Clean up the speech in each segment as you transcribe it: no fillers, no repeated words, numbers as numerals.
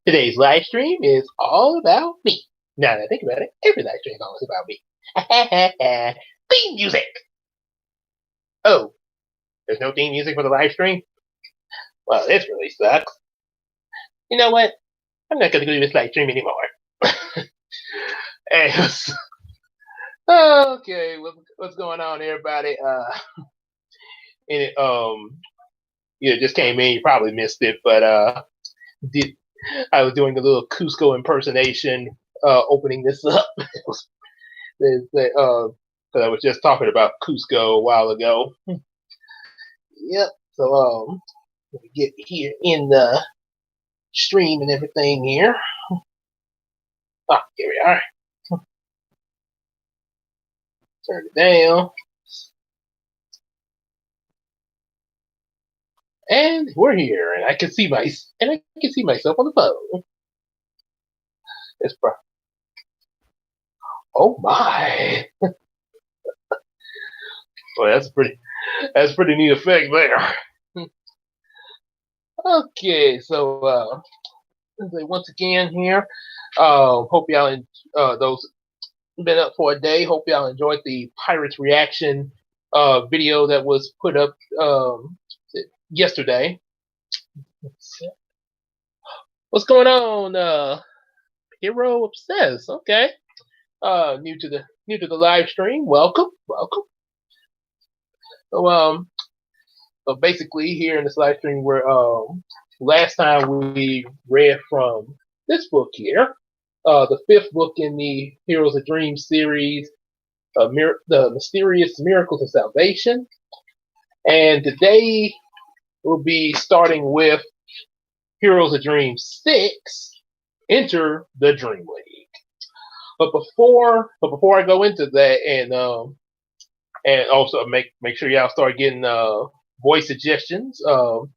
Today's live stream is all about me. Now that I think about it, every live stream is always about me. Theme music! Oh, there's no theme music for the live stream? Well, this really sucks. You know what? I'm not going to do this live stream anymore. Okay, what's going on, everybody? You just came in, you probably missed it, but I was doing a little Cusco impersonation, opening this up. Because I was just talking about Cusco a while ago. Yep. So let me get here in the stream and everything here. Ah, here we are. Turn it down. And we're here, and I can see myself on the phone. It's oh my! Well, that's a pretty neat effect there. Okay, so once again here, hope y'all those been up for a day. Hope y'all enjoyed the Pirates reaction video that was put up yesterday. What's going on? Hero Obsessed. Okay. New to the live stream. Welcome. So basically here in this live stream we're last time we read from this book here, the 5th book in the Heroes of Dreams series, The Mysterious Miracles of Salvation. And today we'll be starting with Heroes of Dreams 6, Enter the Dream League. But before I go into that, and also make sure y'all start getting voice suggestions. Start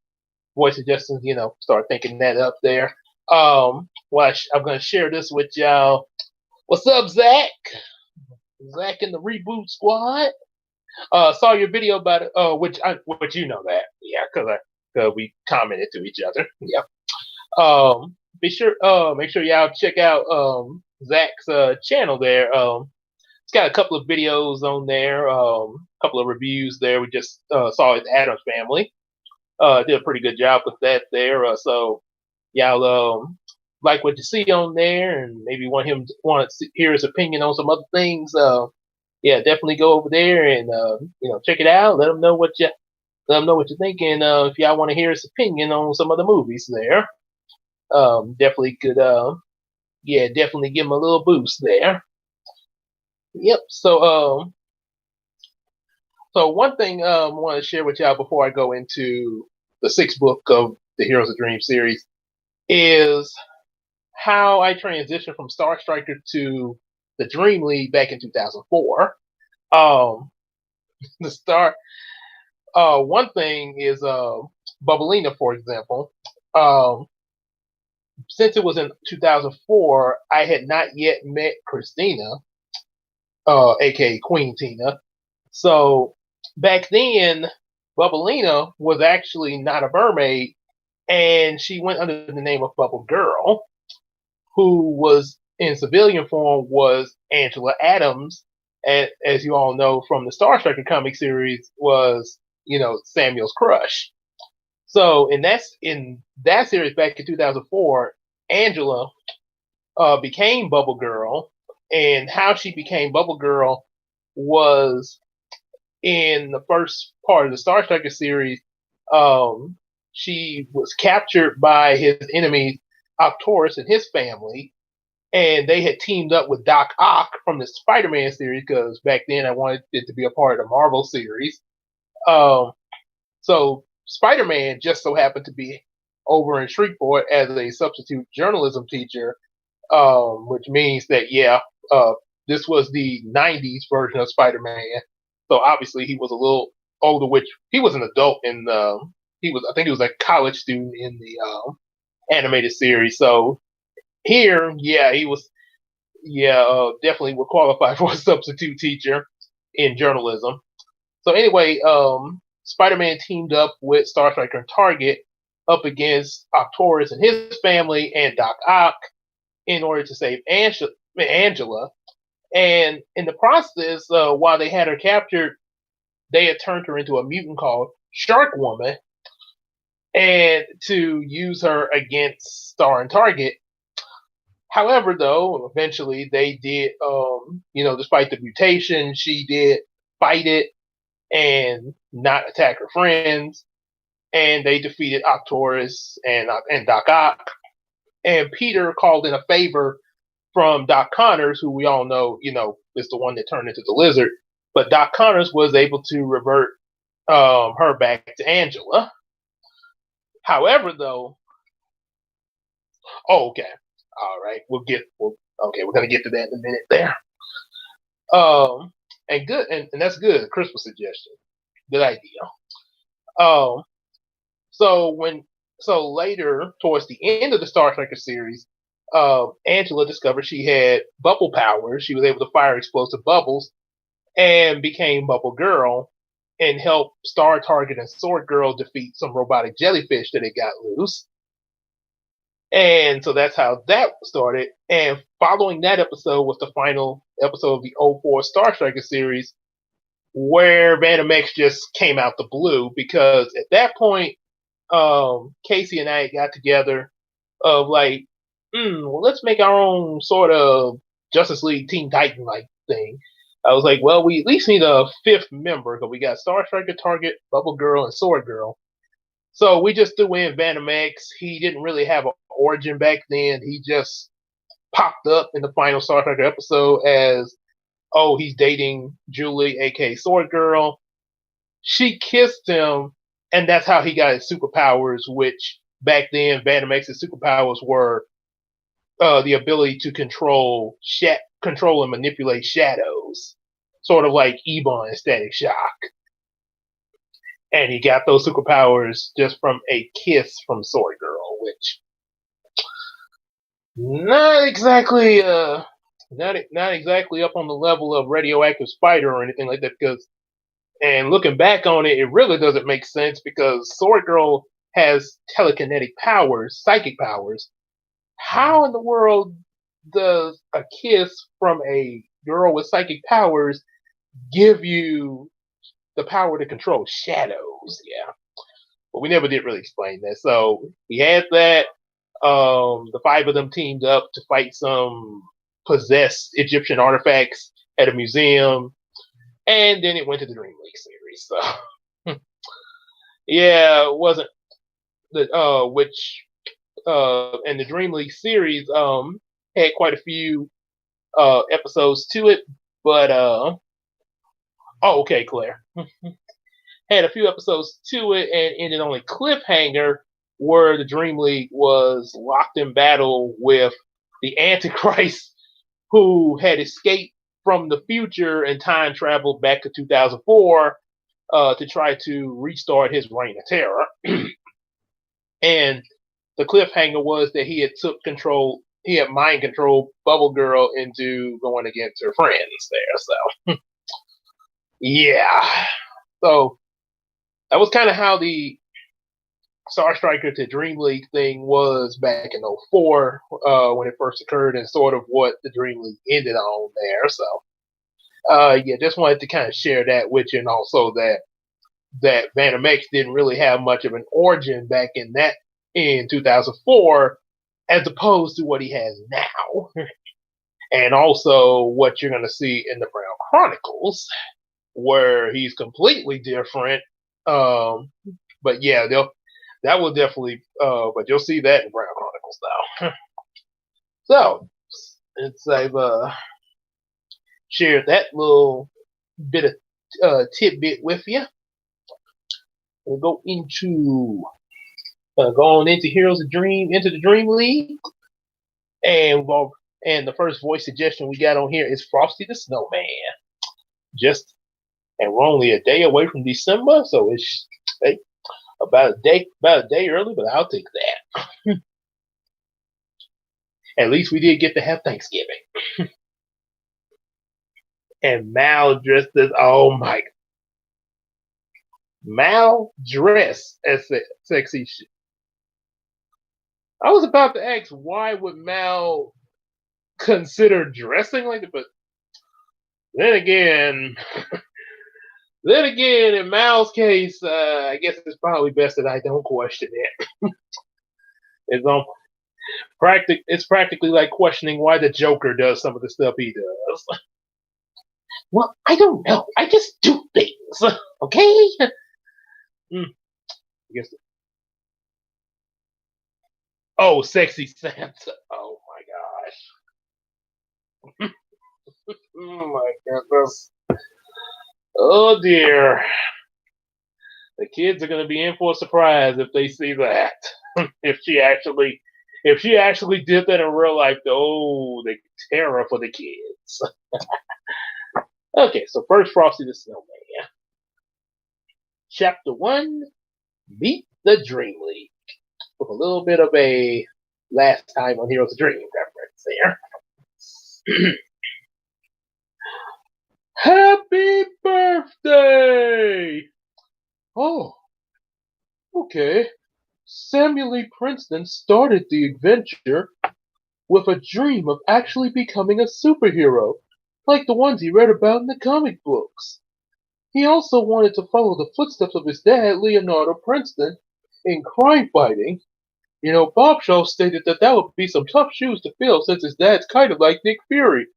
thinking that up there. I'm gonna share this with y'all. What's up, Zach? Zach in the Reboot Squad. Saw your video about it. Which you know that, yeah, because we commented to each other. Yeah. Make sure y'all check out Zach's channel there. It's got a couple of videos on there, a couple of reviews there. We just saw his Addams Family. Did a pretty good job with that there. So y'all like what you see on there, and maybe want to hear his opinion on some other things. Yeah, definitely go over there and check it out. Let him know what you're thinking. If y'all want to hear his opinion on some of the movies there, definitely could. Definitely give him a little boost there. Yep. So one thing I want to share with y'all before I go into the 6th book of the Heroes of Dreams series is how I transitioned from Star Striker to the Dream League back in 2004. One thing is Bubblelina, for example. Since it was in 2004, I had not yet met Christina, aka Queen Tina. So back then, Bubblelina was actually not a mermaid, and she went under the name of Bubble Girl, who was in civilian form was Angela Adams, and as you all know from the Star Striker comic series, was Samuel's crush. So in that series back in 2004, Angela became Bubble Girl, and how she became Bubble Girl was in the first part of the Star Striker series. She was captured by his enemy Octorus and his family, and they had teamed up with Doc Ock from the Spider-Man series, because back then I wanted it to be a part of the Marvel series. So Spider-Man just so happened to be over in Shreveport as a substitute journalism teacher, which means that this was the 90s version of Spider-Man. So obviously he was a little older, which he was an adult in I think he was a college student in the animated series. So here, he was, definitely would qualify for a substitute teacher in journalism. So anyway, Spider-Man teamed up with Star Striker and Target up against Arcturus and his family and Doc Ock in order to save Angela. And in the process, while they had her captured, they had turned her into a mutant called Shark Woman, and to use her against Star and Target. However, though, eventually they did, despite the mutation, she did fight it and not attack her friends, and they defeated Arcturus and Doc Ock. And Peter called in a favor from Doc Connors, who we all know, is the one that turned into the lizard. But Doc Connors was able to revert her back to Angela. However, though, okay, all right, we're gonna get to that in a minute there. And good, and that's good. Christmas suggestion, good idea. So later, towards the end of the Star Trekker series, Angela discovered she had bubble powers. She was able to fire explosive bubbles and became Bubble Girl and helped Star Target and Swordgirl defeat some robotic jellyfish that had got loose. And so that's how that started. And following that episode was the final episode of the 04 Star Striker series, where Phantom X just came out the blue, because at that point, Casey and I got together of like, well, let's make our own sort of Justice League Teen Titan like thing. I was like, well, we at least need a fifth member, because we got Star Striker, Target, Bubble Girl, and Sword Girl. So we just threw in Phantom X. He didn't really have an origin back then. He just popped up in the final Star Striker episode as, he's dating Julie, aka Sword Girl. She kissed him, and that's how he got his superpowers, which back then Phantom X's superpowers were the ability to control and manipulate shadows, sort of like Ebon in Static Shock. And he got those superpowers just from a kiss from Sword Girl, which not exactly up on the level of Radioactive Spider or anything like that. Because, and looking back on it, it really doesn't make sense, because Sword Girl has telekinetic powers, psychic powers. How in the world does a kiss from a girl with psychic powers give you the power to control shadows? Yeah. But we never did really explain that. So we had that. The five of them teamed up to fight some possessed Egyptian artifacts at a museum. And then it went to the Dream League series. So yeah, it wasn't the and the Dream League series had quite a few episodes to it, but okay, Claire. Had a few episodes to it and ended on a cliffhanger where the Dream League was locked in battle with the Antichrist, who had escaped from the future and time traveled back to 2004 to try to restart his reign of terror. And the cliffhanger was that he had mind controlled Bubble Girl into going against her friends there. So yeah. So that was kind of how the Star Striker to Dream League thing was back in 04 when it first occurred, and sort of what the Dream League ended on there. So just wanted to kind of share that with you, and also that Phantom X didn't really have much of an origin back in 2004, as opposed to what he has now. And also what you're going to see in the Brown Chronicles, where he's completely different. But yeah, that will definitely, but you'll see that in Brown Chronicles now. So, since I've shared that little bit of tidbit with you, we'll go on into Heroes of Dream, into the Dream League, and the first voice suggestion we got on here is Frosty the Snowman. And we're only a day away from December, so it's about a day early, but I'll take that. At least we did get to have Thanksgiving. And Mal dressed as Mal dressed as sexy I was about to ask why would Mal consider dressing like that, but then again, in Mal's case, I guess it's probably best that I don't question it. It's it's practically like questioning why the Joker does some of the stuff he does. Well, I don't know. I just do things, okay? I guess. Oh, sexy Santa. Oh my gosh. Oh my goodness. Oh dear. The kids are going to be in for a surprise if they see that. if she actually, did that in real life, oh, the terror for the kids. Okay, so first Frosty the Snowman. Chapter 1, Meet the Dream League. With a little bit of a last time on Heroes of Dream reference there. Happy birthday! Oh, okay. Samuel E. Princeton started the adventure with a dream of actually becoming a superhero, like the ones he read about in the comic books. He also wanted to follow the footsteps of his dad, Leonardo Princeton, in crime fighting. Bob Shaw stated that would be some tough shoes to fill since his dad's kind of like Nick Fury.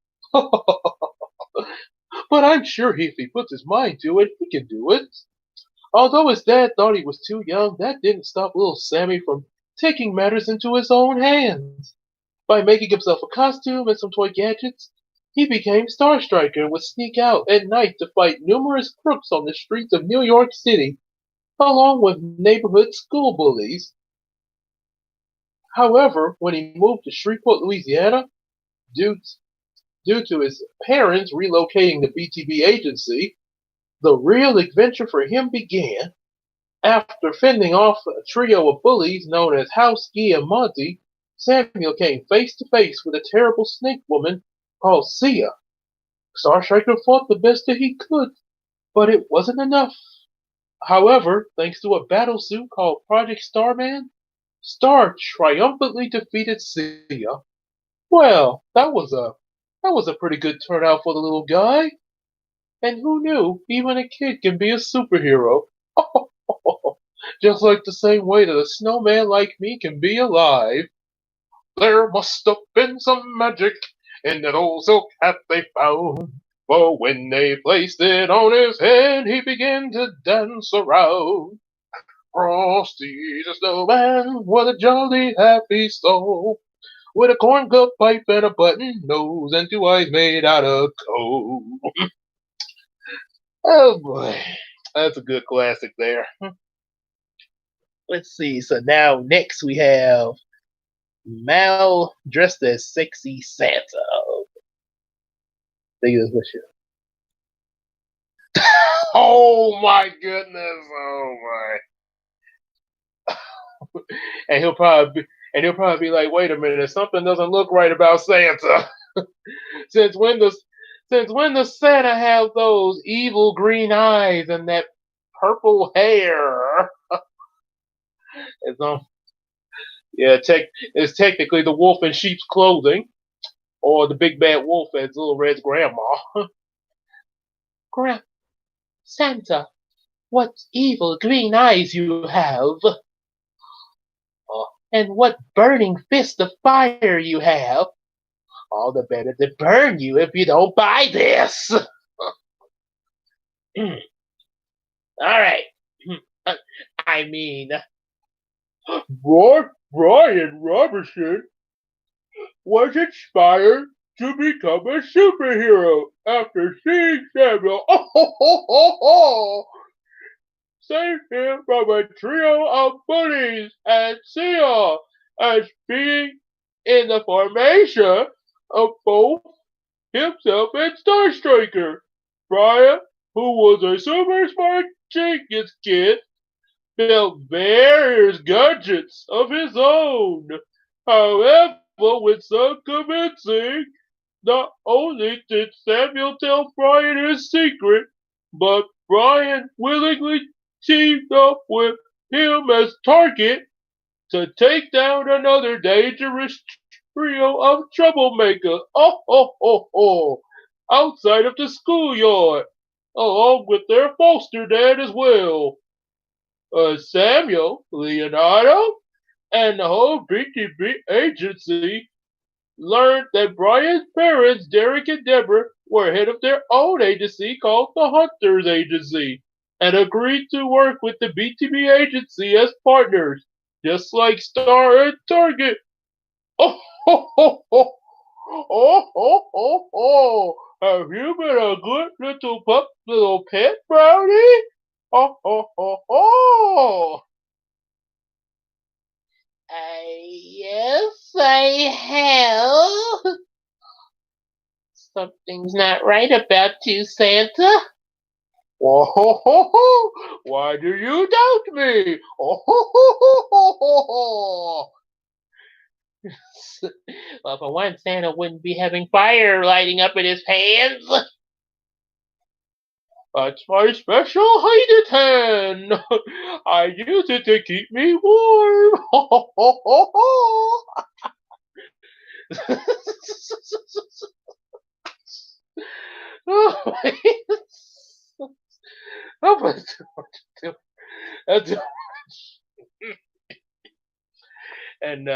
But I'm sure if he puts his mind to it, he can do it. Although his dad thought he was too young, that didn't stop little Sammy from taking matters into his own hands. By making himself a costume and some toy gadgets, he became Star Striker and would sneak out at night to fight numerous crooks on the streets of New York City, along with neighborhood school bullies. However, when he moved to Shreveport, Louisiana, due, due to his parents relocating the BTB agency, the real adventure for him began. After fending off a trio of bullies known as Howski and Monty, Samuel came face to face with a terrible snake woman called Sia. Star Striker fought the best that he could, but it wasn't enough. However, thanks to a battle suit called Project Starman, Star triumphantly defeated Sia. Well, that was a pretty good turnout for the little guy. And who knew even a kid can be a superhero? Just like the same way that a snowman like me can be alive. There must have been some magic in that old silk hat they found. For when they placed it on his head, he began to dance around. Frosty the Snowman was a jolly happy soul, with a corncob pipe and a button nose and two eyes made out of coal. Oh boy, that's a good classic there. Let's see. So now next we have Mal dressed as sexy Santa. Think of this shit. Oh my goodness! Oh my! And he'll probably be like, "Wait a minute, something doesn't look right about Santa." since when does since when does Santa have those evil green eyes and that purple hair? It's yeah, it's technically the wolf in sheep's clothing, or the big bad wolf as Little Red's grandma. Santa, what evil green eyes you have! And what burning fist of fire you have! All the better to burn you if you don't buy this. All right. I mean, Brian Robertson was inspired to become a superhero after seeing Samuel save him from a trio of bullies and Sia as being in the formation of both himself and Star Striker. Brian, who was a super smart genius kid, built various gadgets of his own. However, with some convincing, not only did Samuel tell Brian his secret, but Brian willingly teamed up with him as target to take down another dangerous trio of troublemakers. Oh, oh, oh, oh. Outside of the schoolyard, along with their foster dad as well. Samuel, Leonardo, and the whole BTB agency learned that Brian's parents, Derek and Deborah, were head of their own agency called the Hunters Agency and agreed to work with the BTB agency as partners, just like Star and Target. Oh, ho, ho, ho. Oh, ho, ho, ho. Have you been a good little pet, Brownie? Oh, ho, ho, ho. Yes, I have. Something's not right about you, Santa. Oh, ho, ho, ho. Why do you doubt me? Oh, ho, ho, ho, ho, ho, ho. Well, for one, Santa wouldn't be having fire lighting up in his hands. That's my special heated hand. I use it to keep me warm. Ho, ho, ho, ho. Oh, oh, and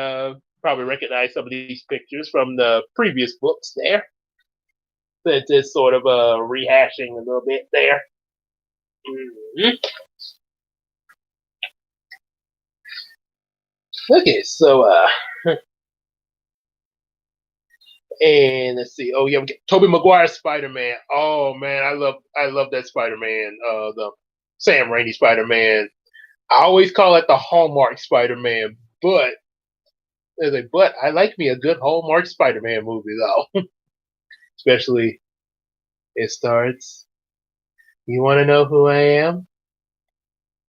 probably recognize some of these pictures from the previous books there. That's just sort of rehashing a little bit there. Mm-hmm. Okay, so and let's see. Oh yeah, we get Tobey Maguire's Spider-Man. Oh man, I love that Spider-Man. The Sam Raimi Spider-Man. I always call it the Hallmark Spider-Man, but I like me a good Hallmark Spider-Man movie though. Especially it starts. You want to know who I am?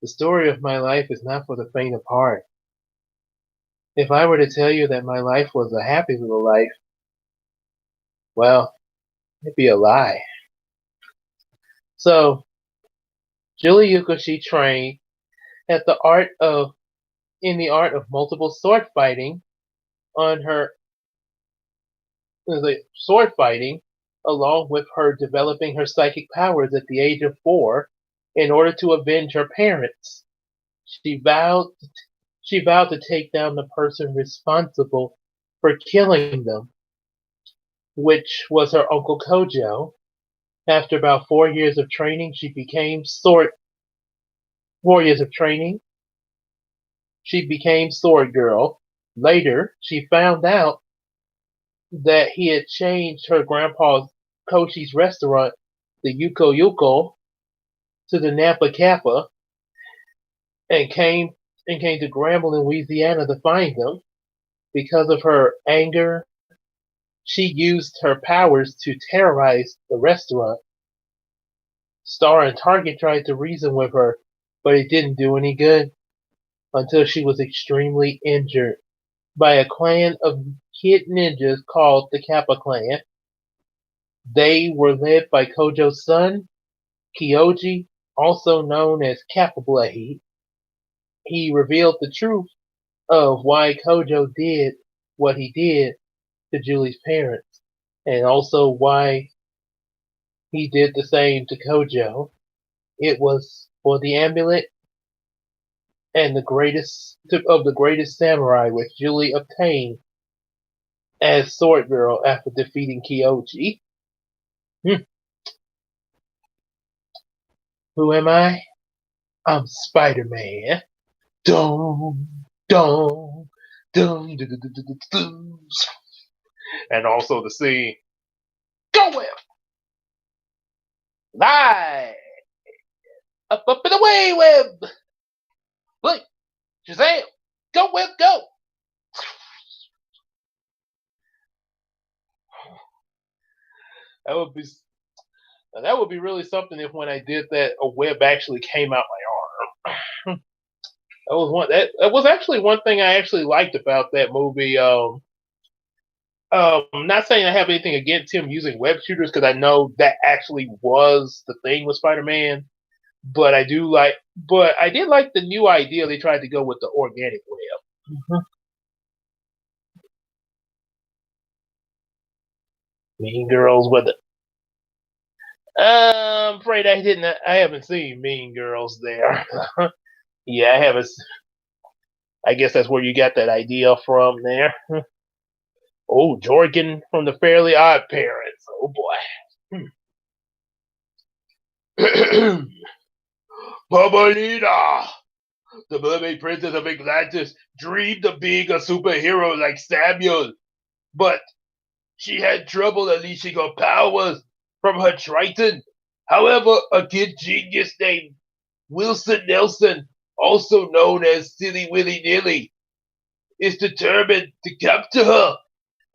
The story of my life is not for the faint of heart. If I were to tell you that my life was a happy little life, well, it'd be a lie. So, Julie Yuko, trained at the art of in the art of multiple sword fighting on her sword fighting, along with her developing her psychic powers at the age of 4 in order to avenge her parents. She vowed to take down the person responsible for killing them, which was her uncle Kojo. After about 4 years of training, she became 4 years of training. She became Swordgirl. Later, she found out that he had changed her grandpa Koshi's restaurant, the Yuko Yuko, to the Napa Kappa, and came to Granville in Louisiana to find them. Because of her anger, she used her powers to terrorize the restaurant. Star and Target tried to reason with her, but it didn't do any good until she was extremely injured by a clan of kid ninjas called the Kappa Clan. They were led by Kojo's son, Kyoji, also known as Kappa Blade. He revealed the truth of why Kojo did what he did to Julie's parents, and also why he did the same to Kojo. It was for the amulet and the greatest samurai, which Julie obtained as Swordgirl after defeating Kyoji. Who am I? I'm Spider-Man. Dum, dum, dum, dum, dum, dum, dum. And also the scene, go Web! Live! Up and away, Web! Look, Shazam! Go Web, go! That would be really something if when I did that, a web actually came out my arm. That was actually one thing I actually liked about that movie. Not saying I have anything against him using web shooters because I know that actually was the thing with Spider-Man. But I did like the new idea they tried to go with the organic web. Mhm. Mean Girls with it. I'm afraid I didn't. I haven't seen Mean Girls there. Yeah, I haven't. I guess that's where you got that idea from there. Oh, Jorgen from the Fairly Odd Parents. Oh boy. Bubblelina, the mermaid princess of Atlantis, dreamed of being a superhero like Samuel, but she had trouble unleashing her powers from her Triton. However, a kid genius named Wilson Nelson, also known as Silly Willy Nilly, is determined to capture her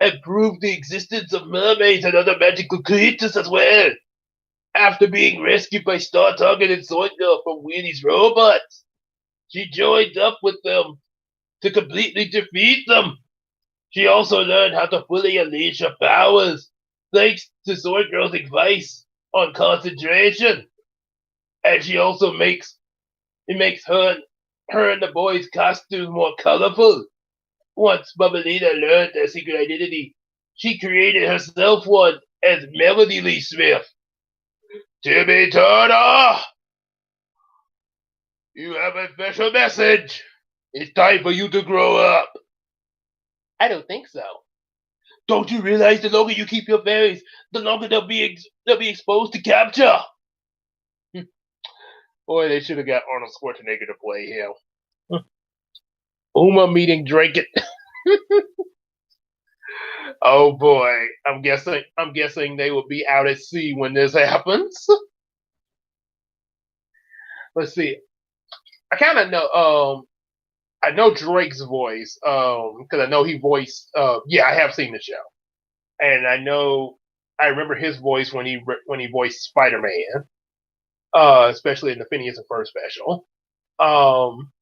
and prove the existence of mermaids and other magical creatures as well. After being rescued by Star Target and Swordgirl from Winnie's robots, she joined up with them to completely defeat them. She also learned how to fully unleash her powers, thanks to Swordgirl's advice on concentration. And she also makes her and the boys' costumes more colorful. Once Bubblelina learned their secret identity, she created herself one as Melody Lee Smith. Timmy Turner, you have a special message. It's time for you to grow up. I don't think so. Don't you realize the longer you keep your fairies, the longer they'll be exposed to capture? Boy, they should have got Arnold Schwarzenegger to play him. Uma meeting Drake. Oh boy, I'm guessing they will be out at sea when this happens. Let's see. I kind of know. I know Drake's voice. Because I know he voiced. Yeah, I have seen the show, and I remember his voice when he voiced Spider Man. Especially in the Phineas and Ferb special. Um,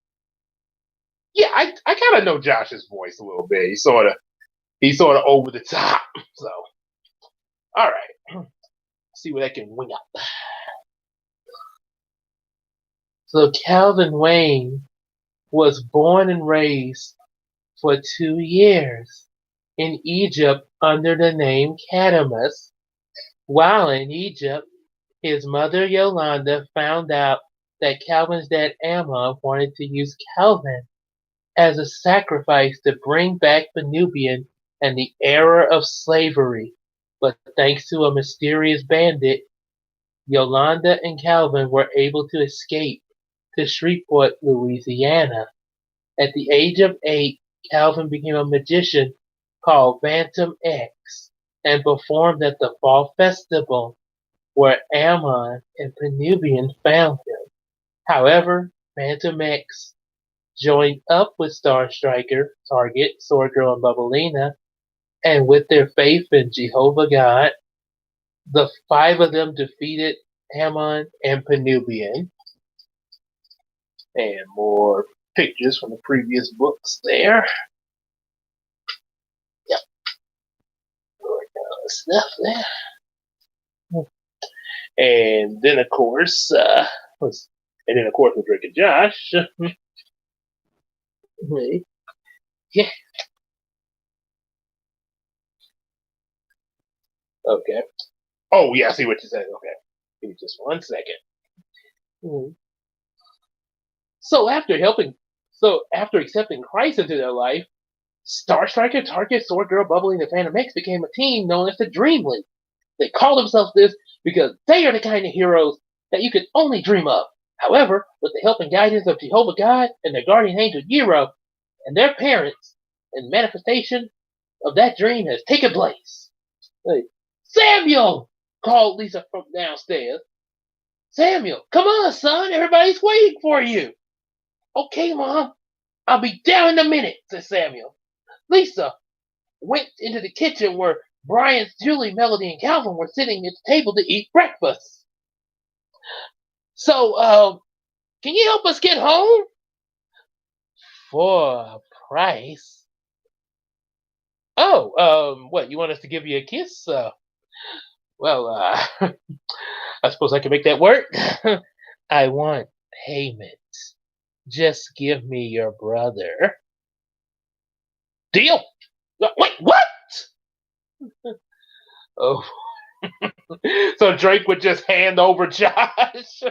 yeah, I kind of know Josh's voice a little bit. He's sort of over the top. So, all right, see what I can wing up. So Calvin Wayne was born and raised for 2 years in Egypt under the name Cadamus. While in Egypt, his mother Yolanda found out that Calvin's dad Amma wanted to use Calvin as a sacrifice to bring back the Nubian and the era of slavery. But thanks to a mysterious bandit, Yolanda and Calvin were able to escape to Shreveport, Louisiana. At the age of 8, Calvin became a magician called Phantom X and performed at the fall festival where Ammon and Penubian found him. However, Phantom X joined up with Star Striker, Target, Swordgirl, and Bubblelina, and with their faith in Jehovah God, the 5 of them defeated Ammon and Penubian. And more pictures from the previous books there. Yep. Stuff there. And then of course, with Drake and Josh. Yeah. Okay. Oh yeah, I see what you said. Okay. Give me just 1 second. Mhm. So after accepting Christ into their life, Star Striker, Target, Swordgirl, Bubblelina, and Phantom X became a team known as the Dream League. They call themselves this because they are the kind of heroes that you could only dream of. However, with the help and guidance of Jehovah God and their guardian angel Yero and their parents, and manifestation of that dream has taken place. Hey, Samuel! Called Lisa from downstairs. Samuel, come on, son. Everybody's waiting for you. Okay, Mom. I'll be down in a minute, said Samuel. Lisa went into the kitchen where Brian, Julie, Melody, and Calvin were sitting at the table to eat breakfast. So, can you help us get home? For a price. Oh, what, you want us to give you a kiss? Well, I suppose I can make that work. I want payment. Just give me your brother. Deal? Wait, what? Oh. So Drake would just hand over Josh.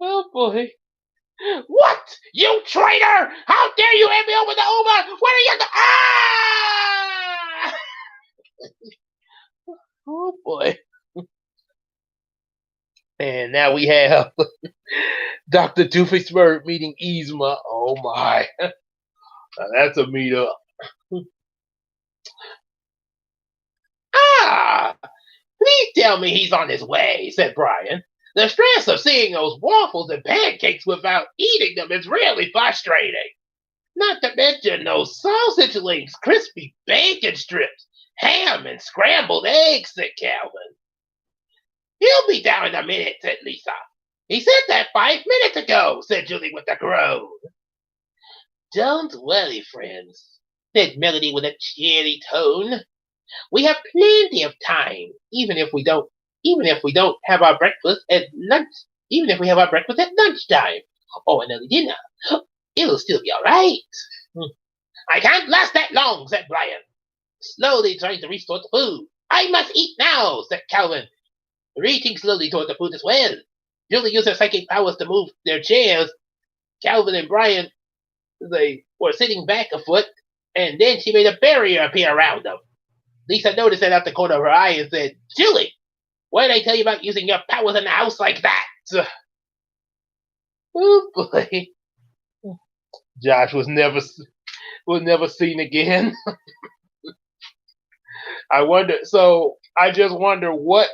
Oh boy. What? You traitor! How dare you hand me over the Uber? Where are you? Ah! Oh boy. And now we have Dr. Doofenshmirtz meeting Yzma. Oh my. Now that's a meetup. Ah! Please tell me he's on his way, said Brian. The stress of seeing those waffles and pancakes without eating them is really frustrating. Not to mention those sausage links, crispy bacon strips, ham, and scrambled eggs, said Calvin. He'll be down in a minute, said Lisa. He said that 5 minutes ago, said Julie with a groan. Don't worry, friends, said Melody with a cheery tone. We have plenty of time, even if we don't have our breakfast at lunch, even if we have our breakfast at lunchtime or an early dinner. It'll still be all right. I can't last that long, said Brian, slowly trying to restore the food. I must eat now, said Calvin, reaching slowly toward the food as well. Julie used her psychic powers to move their chairs. Calvin and Brian, they were sitting back a foot, and then she made a barrier appear around them. Lisa noticed it out the corner of her eye and said, Julie, why did I tell you about using your powers in the house like that? Oh boy. Josh was never seen again. I just wonder what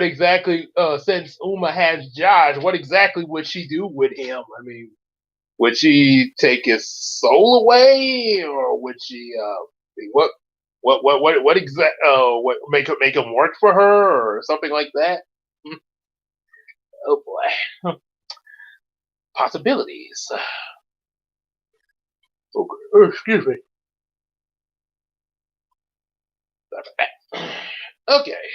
exactly since Uma has Josh, what exactly would she do with him? I mean, would she take his soul away, or would she what exact what make him work for her or something like that? Oh boy. Possibilities. Excuse me. Okay,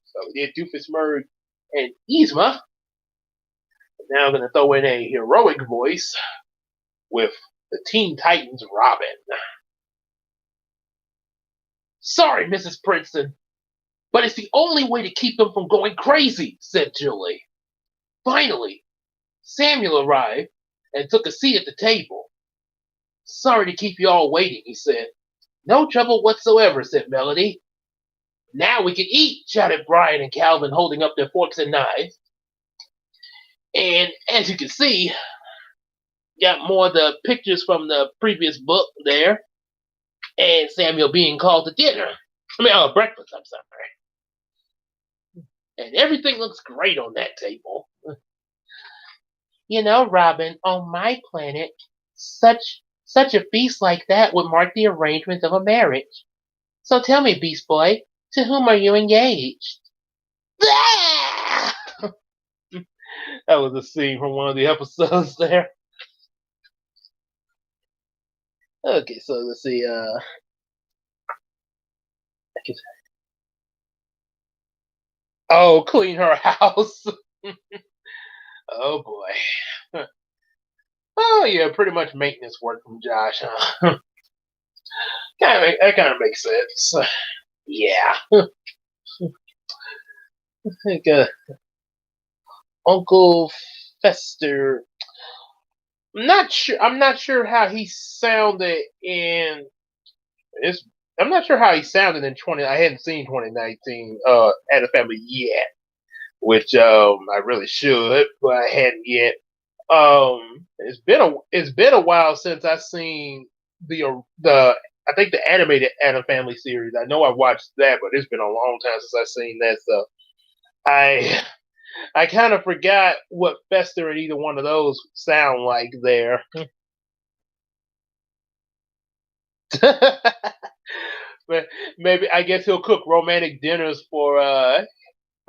so we did Doofenshmirtz and Yzma. Now I'm going to throw in a heroic voice with the Teen Titans Robin. Sorry, Mrs. Princeton, but it's the only way to keep them from going crazy, said Julie. Finally, Samuel arrived and took a seat at the table. Sorry to keep you all waiting, he said. No trouble whatsoever, said Melody. Now we can eat, shouted Brian and Calvin, holding up their forks and knives. And as you can see, got more of the pictures from the previous book there. And Samuel being called to dinner. Breakfast, I'm sorry. And everything looks great on that table. You know, Robin, on my planet, such a feast like that would mark the arrangement of a marriage. So tell me, Beast Boy, to whom are you engaged? That was a scene from one of the episodes there. Okay, so let's see. Clean her house. Oh boy. Oh yeah, pretty much maintenance work from Josh, huh? That kind of makes sense. Yeah. I think Uncle Fester. I'm not sure how he sounded in. I'm not sure how he sounded in 20. I hadn't seen 2019 at a Family yet, which I really should, but I hadn't yet. It's been a while since I've seen the I think the animated Adam Family series. I know I watched that, but it's been a long time since I've seen that. So I kind of forgot what Fester and either one of those sound like there. But maybe I guess he'll cook romantic dinners for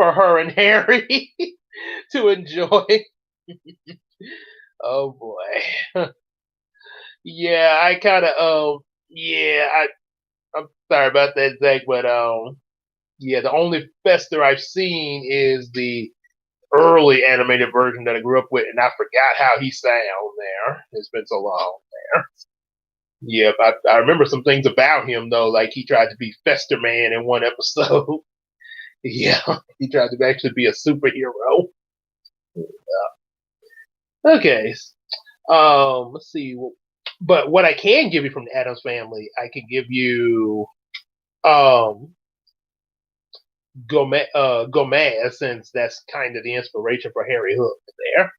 her and Harry to enjoy. Oh boy. Yeah, I kind of I'm sorry about that, Zach, but yeah, the only Fester I've seen is the early animated version that I grew up with, and I forgot how he sound there. It's been so long there. Yep, I remember some things about him though, like he tried to be Fester Man in one episode. Yeah, he tried to actually be a superhero. Okay, let's see. But what I can give you from the Addams Family, I can give you um Gomez, since that's kind of the inspiration for Harry Hook there.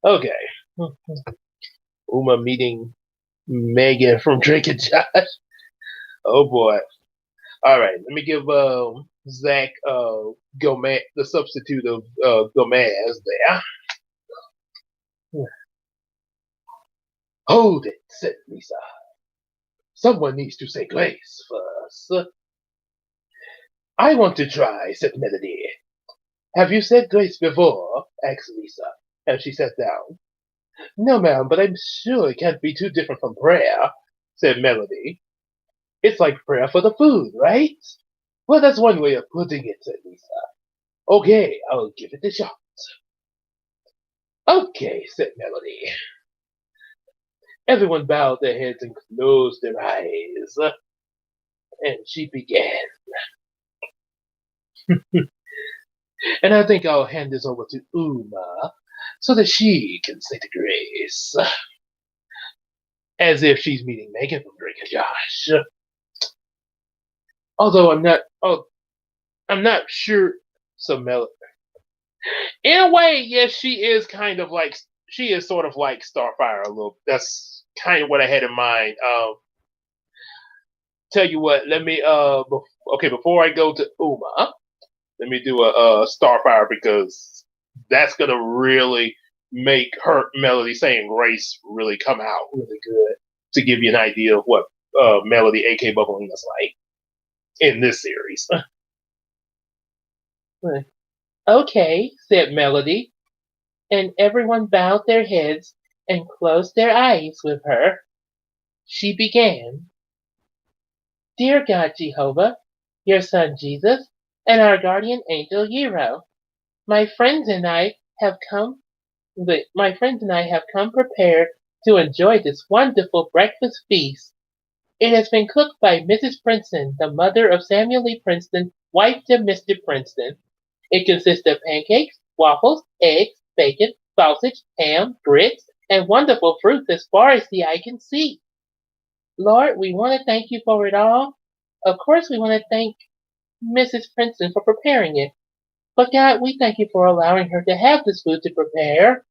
Okay, Uma meeting Megan from Drake and Josh. Oh boy. All right, let me give Zach Gomez, the substitute of Gomez there. Hold it, said Lisa. Someone needs to say grace first. I want to try, said Melody. Have you said grace before? Asked Lisa, as she sat down. No, ma'am, but I'm sure it can't be too different from prayer, said Melody. It's like prayer for the food, right? Well, that's one way of putting it, said Lisa. Okay, I'll give it a shot. Okay, said Melody. Everyone bowed their heads and closed their eyes. And she began. And I think I'll hand this over to Uma so that she can say the grace. As if she's meeting Megan from Drake and Josh. Although I'm not sure. So Melody. In a way, yes, she is sort of like Starfire a little. That's kind of what I had in mind. Tell you what, let me okay, before I go to Uma, let me do a Starfire, because that's gonna really make her Melody saying grace really come out really good, to give you an idea of what Melody, aka Bubblelina, is like in this series. Okay, said Melody, and everyone bowed their heads and closed their eyes with her. She began. Dear God Jehovah, your son Jesus, and our guardian angel Yero, my friends and I have come prepared to enjoy this wonderful breakfast feast. It has been cooked by Mrs. Princeton, the mother of Samuel Lee Princeton, wife to Mr. Princeton. It consists of pancakes, waffles, eggs, bacon, sausage, ham, grits, and wonderful fruits as far as the eye can see. Lord, we want to thank you for it all. Of course, we want to thank Mrs. Princeton for preparing it. But God, we thank you for allowing her to have this food to prepare.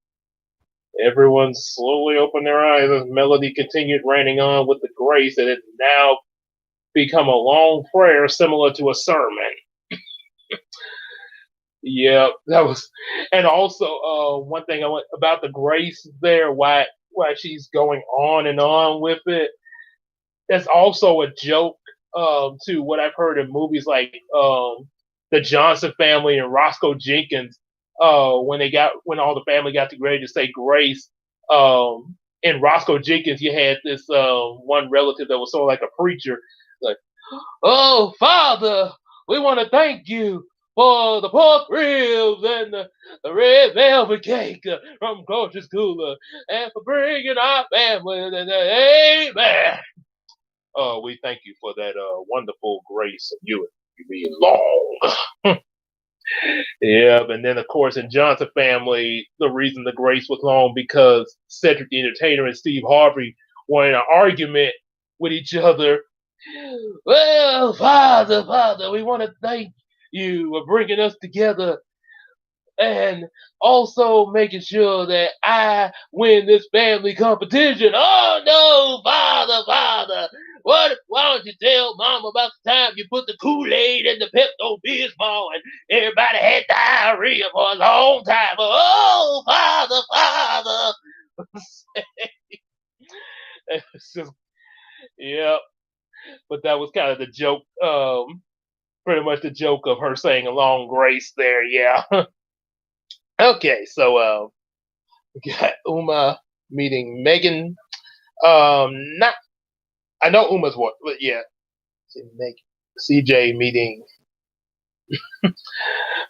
Everyone slowly opened their eyes as Melody continued ranting on with the grace that had now become a long prayer similar to a sermon. Yeah, that was, and also one thing I want about the grace there, why she's going on and on with it. That's also a joke to what I've heard in movies like the Johnson Family and Roscoe Jenkins, when all the family got together to say grace. In Roscoe Jenkins, you had this one relative that was sort of like a preacher, like, "Oh, Father, we want to thank you for the pork ribs and the red velvet cake from Culture Cooler, and for bringing our family. Amen. We thank you for that wonderful grace of you being long." Yeah, and then of course in Johnson Family, the reason the grace was long because Cedric the Entertainer and Steve Harvey were in an argument with each other. Well, Father, we want to thank you for bringing us together and also making sure that I win this family competition. Oh no, Father, why don't you tell Mom about the time you put the Kool-Aid in the Pepto-Bismol and everybody had diarrhea for a long time? Oh, Father. It's just, yeah, but that was kind of the joke, pretty much the joke of her saying a long grace there, yeah. Okay, so we got Uma meeting Megan. Not I know Uma's what, but yeah, Megan. CJ meeting.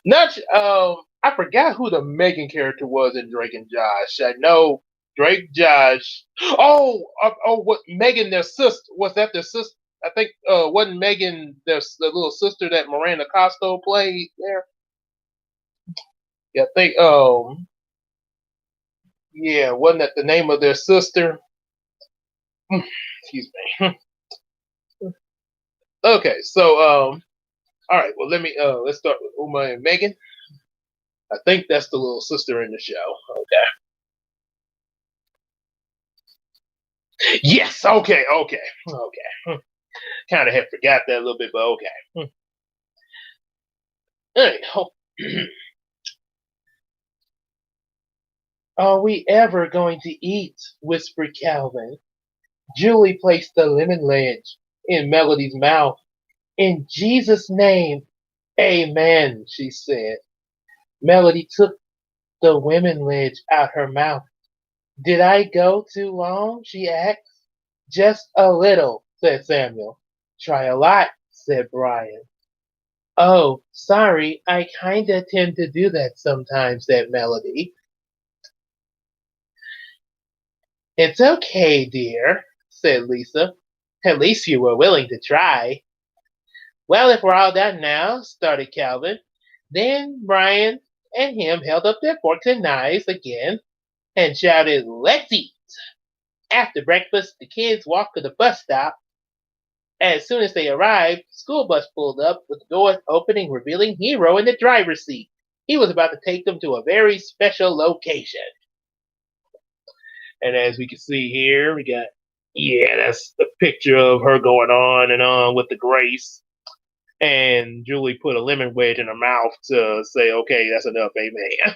Not I forgot who the Megan character was in Drake and Josh. I know Drake, Josh. Oh, what Megan, their sister? Was that their sister? I think wasn't Megan the little sister that Miranda Costco played there? Yeah, I think yeah, wasn't that the name of their sister? Excuse me. Okay, so all right, well let's start with Uma and Megan. I think that's the little sister in the show. Okay. Yes. Okay. Okay. Okay. Kind of had forgot that a little bit, but okay. Anyhow, are we ever going to eat? Whispered Calvin. Julie placed the lemon wedge in Melody's mouth. In Jesus' name, amen, she said. Melody took the lemon wedge out her mouth. Did I go too long? She asked. Just a little, said Samuel. Try a lot, said Brian. Oh, sorry, I kinda tend to do that sometimes, said Melody. It's okay, dear, said Lisa. At least you were willing to try. Well, if we're all done now, started Calvin. Then Brian and him held up their forks and knives again and shouted, Let's eat! After breakfast, the kids walked to the bus stop. As soon as they arrived, the school bus pulled up with the doors opening, revealing Hero in the driver's seat. He was about to take them to a very special location. And as we can see here, we got, yeah, that's the picture of her going on and on with the Grace. And Julie put a lemon wedge in her mouth to say, okay, that's enough, amen.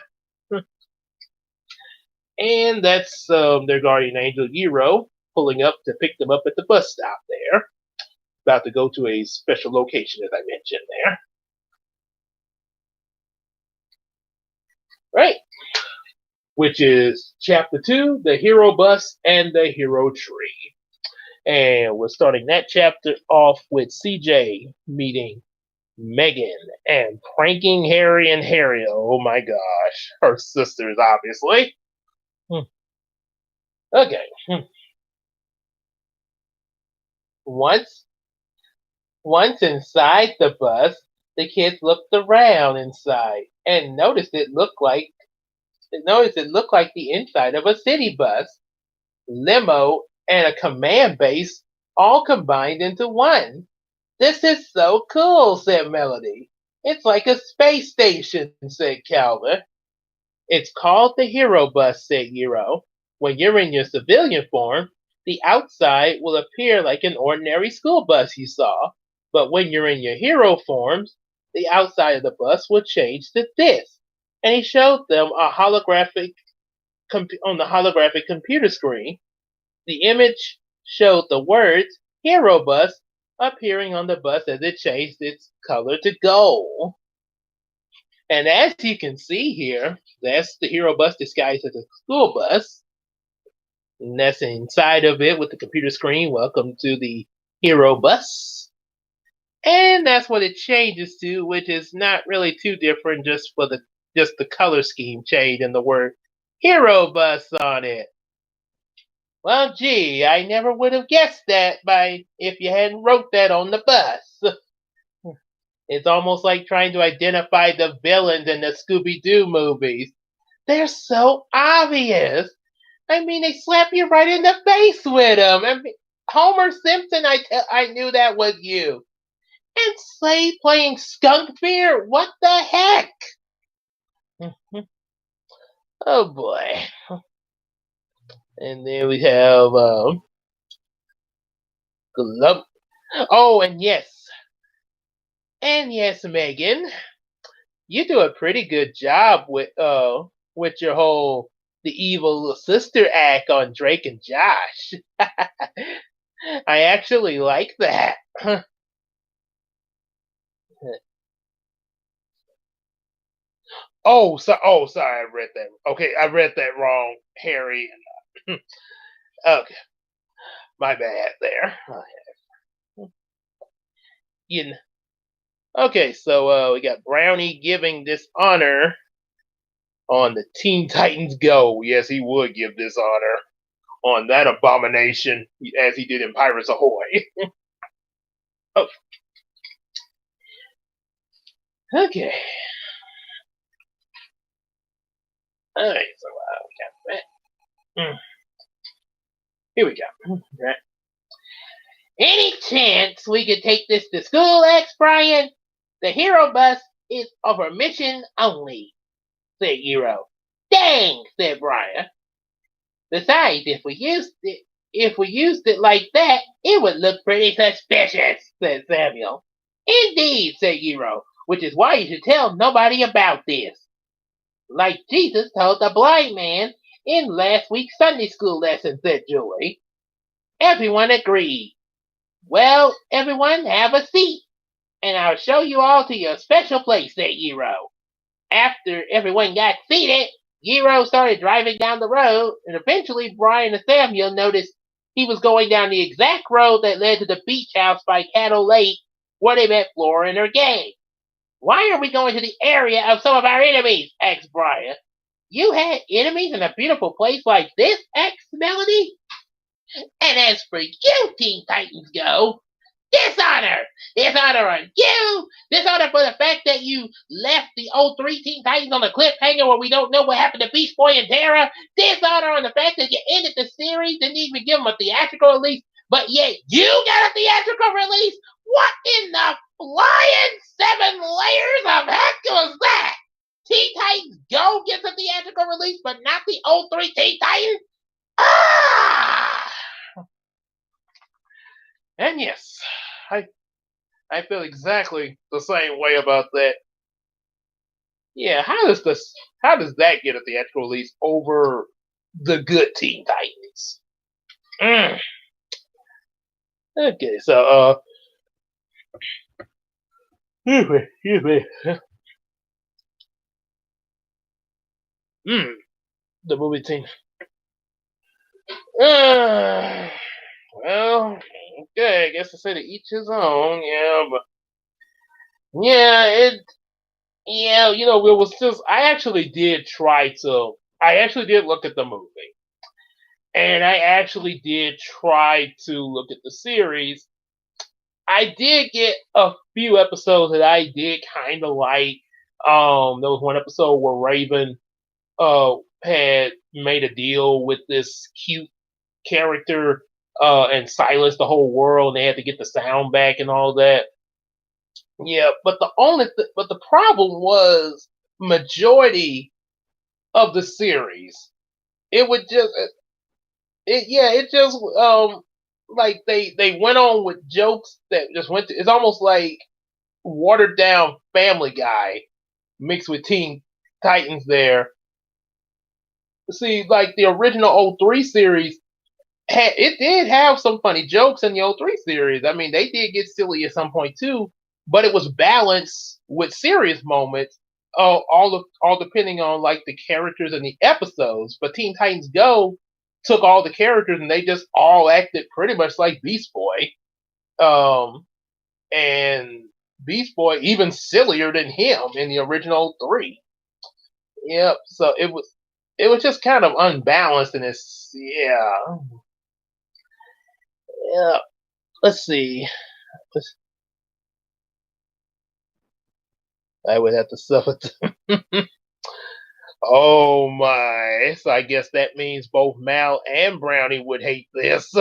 And that's their guardian angel, Hero, pulling up to pick them up at the bus stop there. About to go to a special location, as I mentioned there. Right. Which is chapter 2, the Hero Bus and the Hero Tree. And we're starting that chapter off with CJ meeting Megan and pranking Harry and Harry. Oh my gosh. Her sisters, obviously. Okay. Once once inside the bus, the kids looked around inside and noticed it looked like the inside of a city bus, limo, and a command base all combined into one. This is so cool, said Melody. It's like a space station, said Calvin. It's called the Hero Bus, said Hero. When you're in your civilian form, the outside will appear like an ordinary school bus you saw. But when you're in your hero forms, the outside of the bus will change to this. And he showed them on the holographic computer screen. The image showed the words Hero Bus appearing on the bus as it changed its color to gold. And as you can see here, that's the Hero Bus disguised as a school bus. And that's inside of it with the computer screen. Welcome to the Hero Bus. And that's what it changes to, which is not really too different, just the color scheme change and the word Hero Bus on it. Well, gee, I never would have guessed that if you hadn't wrote that on the bus. It's almost like trying to identify the villains in the Scooby-Doo movies. They're so obvious. I mean, they slap you right in the face with them. I mean, Homer Simpson, I knew that was you. And Slade playing Skunk Beer? What the heck? Oh boy. And then we have Glump. Oh, and yes, Megan, you do a pretty good job with your whole the evil sister act on Drake and Josh. I actually like that. Sorry, I read that. Okay, I read that wrong, Harry. Okay, my bad there. You kn- okay, so we got Brownie giving this honor on the Teen Titans Go. Yes, he would give this honor on that abomination as he did in Pirates Ahoy. Oh, okay. All right, so we got that. Here we go. Right. Any chance we could take this to school, X Brian? The hero bus is over mission only, said Hero. Dang, said Brian. Besides, if we used it like that, it would look pretty suspicious, said Samuel. Indeed, said Hero, which is why you should tell nobody about this. Like Jesus told the blind man in last week's Sunday school lesson, said Julie. Everyone agreed. Well, everyone have a seat, and I'll show you all to your special place, said Hero. After everyone got seated, Hero started driving down the road, and eventually Brian and Samuel noticed he was going down the exact road that led to the beach house by Cattle Lake, where they met Flora and her gang. Why are we going to the area of some of our enemies? Asked Brian. You had enemies in a beautiful place like this? Asked Melody. And as for you, Teen Titans Go, dishonor! Dishonor on you! Dishonor for the fact that you left the old 3 Teen Titans on a cliffhanger where we don't know what happened to Beast Boy and Tara. Dishonor on the fact that you ended the series, didn't even give them a theatrical release, but yet you got a theatrical release? What in the flying 7 layers of heck was that? Teen Titans Go gets a theatrical release, but not the old 3 Teen Titans? Ah! And yes, I feel exactly the same way about that. Yeah, how does that get a theatrical release over the good Teen Titans? Okay, so excuse me. The movie Teen. Well, okay, I guess I say to each his own. Yeah, but yeah, it was just I actually did look at the movie. And I actually did try to look at the series. I did get a few episodes that I did kind of like. There was one episode where Raven had made a deal with this cute character and silenced the whole world. And they had to get the sound back and all that. Yeah, but the problem was majority of the series. It would just it just like they went on with jokes that just went to, it's almost like watered down Family Guy mixed with Teen Titans there. See, like the original '03 series it did have some funny jokes in the '03 series. I mean, they did get silly at some point too, but it was balanced with serious moments. All depending on like the characters and the episodes. But Teen Titans Go took all the characters and they just all acted pretty much like Beast Boy. And Beast Boy even sillier than him in the original 3. Yep. So it was just kind of unbalanced and it's yeah. Let's see. I would have to suffer. Oh my. So I guess that means both Mal and Brownie would hate this.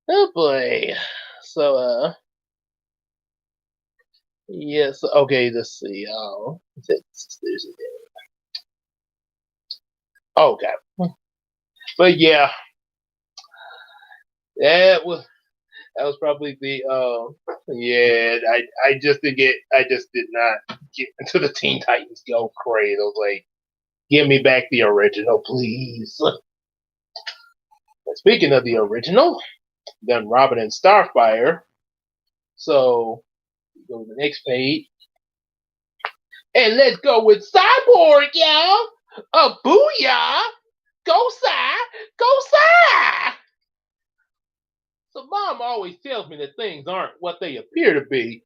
Oh boy. So yes, okay, let's see. Okay. But yeah, that was probably the yeah, I just did not get into the Teen Titans Go craze. I was like, give me back the original, please. And speaking of the original, then Robin and Starfire. So go to the next page. And let's go with Cyborg, y'all! A booyah! Go Cy! Go Cy! So Mom always tells me that things aren't what they appear to be,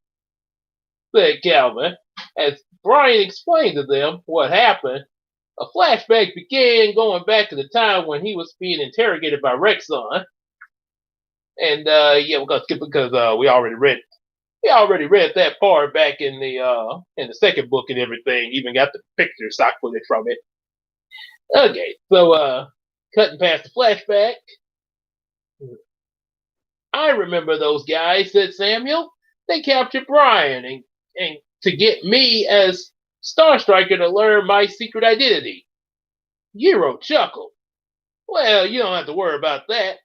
said Calvin, as Brian explained to them what happened. A flashback began going back to the time when he was being interrogated by Rexon. And yeah, we're gonna skip it because we already read that part back in the second book and everything. Even got the picture stock footage from it. Okay, so cutting past the flashback. I remember those guys, said Samuel. They captured Brian and to get me as Star Striker to learn my secret identity. Euro chuckled. Well, you don't have to worry about that.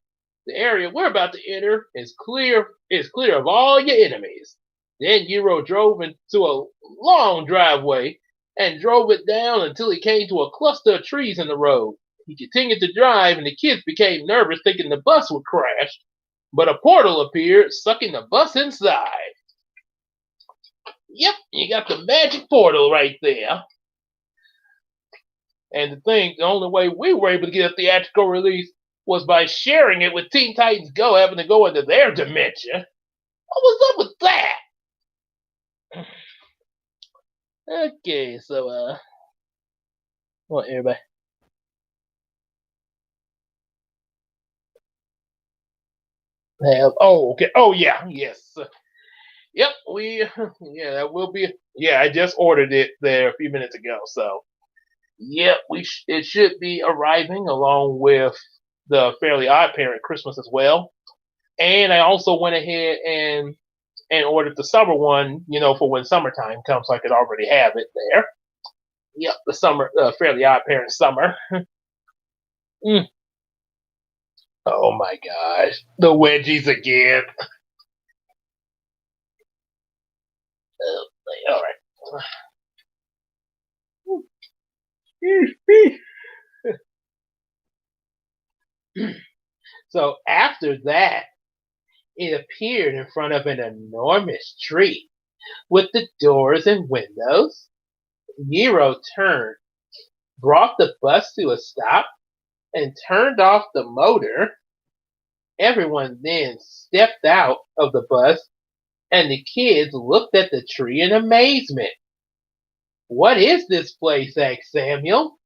The area we're about to enter is clear of all your enemies. Then Euro drove into a long driveway and drove it down until he came to a cluster of trees in the road. He continued to drive and the kids became nervous thinking the bus would crash, but a portal appeared, sucking the bus inside. Yep, you got the magic portal right there. And the only way we were able to get a theatrical release was by sharing it with Teen Titans Go, having to go into their dimension. What's up with that? Okay, so what everybody? Okay. Oh yeah, yes. Yep, that will be. Yeah, I just ordered it there a few minutes ago. So, yep, it should be arriving along with the Fairly Odd Parent Christmas as well. And I also went ahead and ordered the summer one, for when summertime comes, so I could already have it there. Yep, the summer, Fairly Odd Parent summer. Mm. Oh my gosh, the wedgies again. All right. So after that, it appeared in front of an enormous tree with the doors and windows. Nero turned, brought the bus to a stop, and turned off the motor. Everyone then stepped out of the bus, and the kids looked at the tree in amazement. What is this place? Asked Samuel.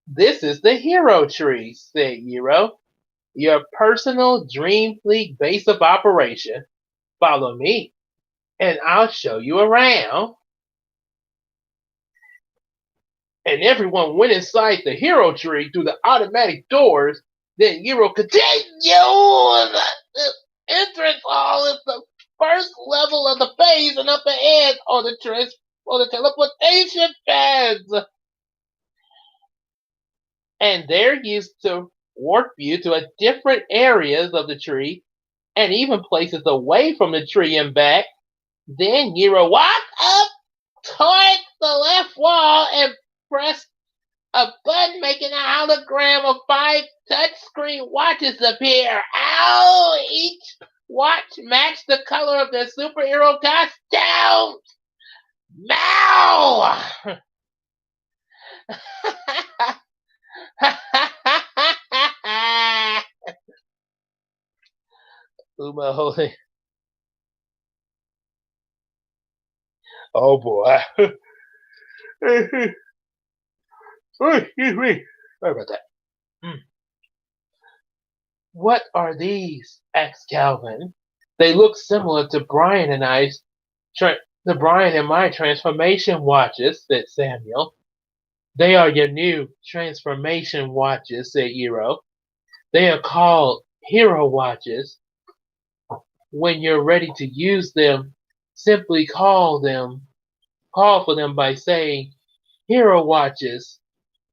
This is the Hero Tree, said Nero. Your personal Dream Fleet base of operation. Follow me, and I'll show you around. And everyone went inside the Hero Tree through the automatic doors. Then Hero continued. The entrance hall is the first level of the base, and up ahead are the teleportation pads. And they're used to warp you to different areas of the tree, and even places away from the tree and back. Then Nero walked up towards the left wall and pressed a button, making a hologram of 5 touchscreen watches appear. Ow! Each watch matched the color of their superhero costume. Mow! Uma holy. Oh boy. Excuse me. Sorry about that. What are these? Asked Calvin. They look similar to Brian and my transformation watches, said Samuel. They are your new transformation watches, said Hero. They are called Hero Watches. When you're ready to use them, simply call for them by saying Hero Watches,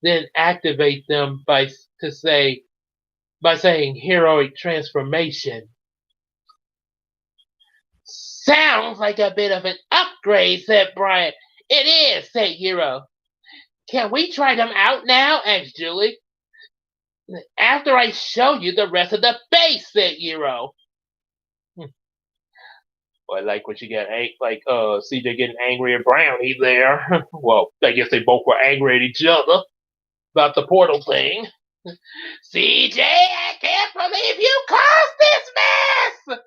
then activate them by saying heroic transformation. Sounds like a bit of an upgrade, said Brian. It is, said Hero. Can we try them out now? Asked Julie. After I show you the rest of the base, said Hero. I like when she got CJ getting angry at Brownie there. Well, I guess they both were angry at each other about the portal thing. CJ, I can't believe you caused this mess!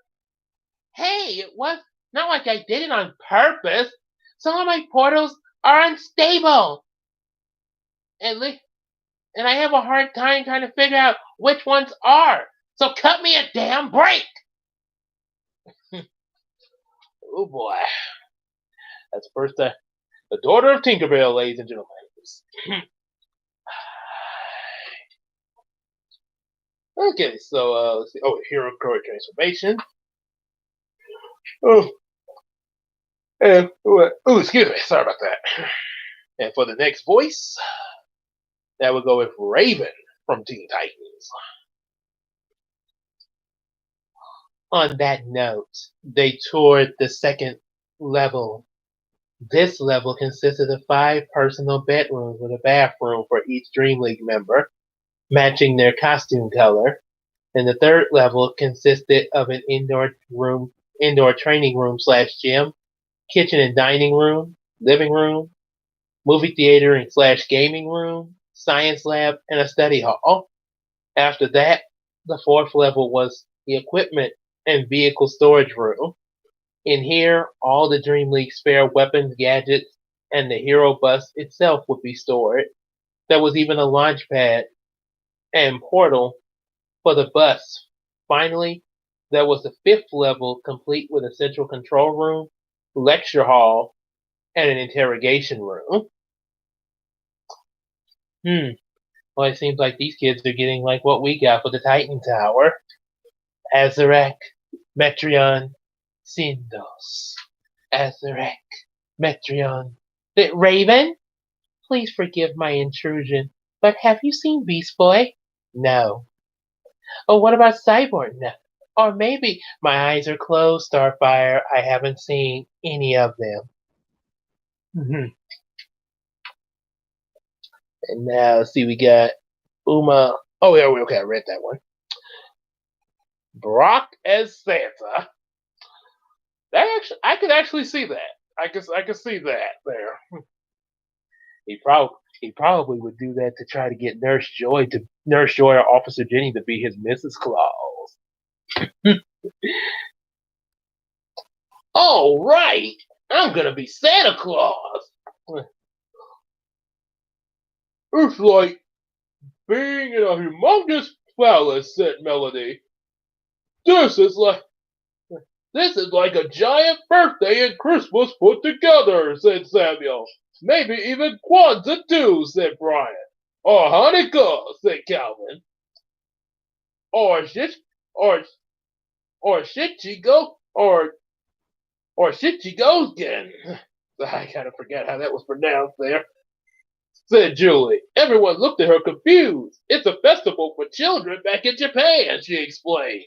Hey, it was not like I did it on purpose. Some of my portals are unstable, and and I have a hard time trying to figure out which ones are. So cut me a damn break. Oh boy, that's first the daughter of Tinkerbell, ladies and gentlemen. Okay, so let's see. Oh, hero card transformation. Oh, and oh, excuse me. Sorry about that. And for the next voice, that would go with Raven from Teen Titans. On that note, they toured the second level. This level consisted of 5 personal bedrooms with a bathroom for each Dream League member, matching their costume color. And the third level consisted of an indoor training room / gym, kitchen and dining room, living room, movie theater and / gaming room, science lab, and a study hall. After that, the fourth level was the equipment and vehicle storage room. In here, all the Dream League spare weapons, gadgets, and the hero bus itself would be stored. There was even a launch pad and portal for the bus. Finally, there was the fifth level, complete with a central control room, lecture hall, and an interrogation room. Well, it seems like these kids are getting like what we got for the Titan Tower. Azarek, Metreon, Syndos. Azarek, Metreon. Raven? Please forgive my intrusion, but have you seen Beast Boy? No. Oh, what about Cyborg? No. Or maybe my eyes are closed, Starfire. I haven't seen any of them. And now, let's see, we got Uma. Oh, yeah, okay, I read that one. Brock as Santa. I could actually see that. I could see that there. He probably would do that to try to get Nurse Joy or Officer Jenny to be his Mrs. Claus. All right, I'm gonna be Santa Claus. It's like being in a humongous palace, said Melody. This is like a giant birthday and Christmas put together, said Samuel. Maybe even Kwanzaa too, said Brian. Or Hanukkah, said Calvin. Or shit, or Shichigo, or Shichigo again. I kind of forgot how that was pronounced there, said Julie. Everyone looked at her confused. It's a festival for children back in Japan, she explained.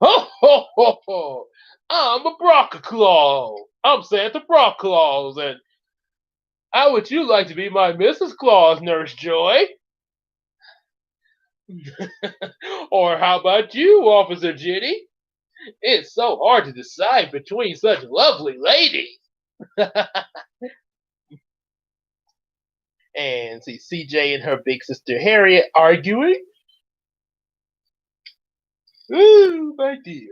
Ho ho ho ho! I'm a Brock Claus. I'm Santa Brock Claus, and how would you like to be my Mrs. Claus, Nurse Joy? Or how about you, Officer Jenny? It's so hard to decide between such lovely ladies. And see CJ and her big sister Harriet arguing. Ooh, my dear.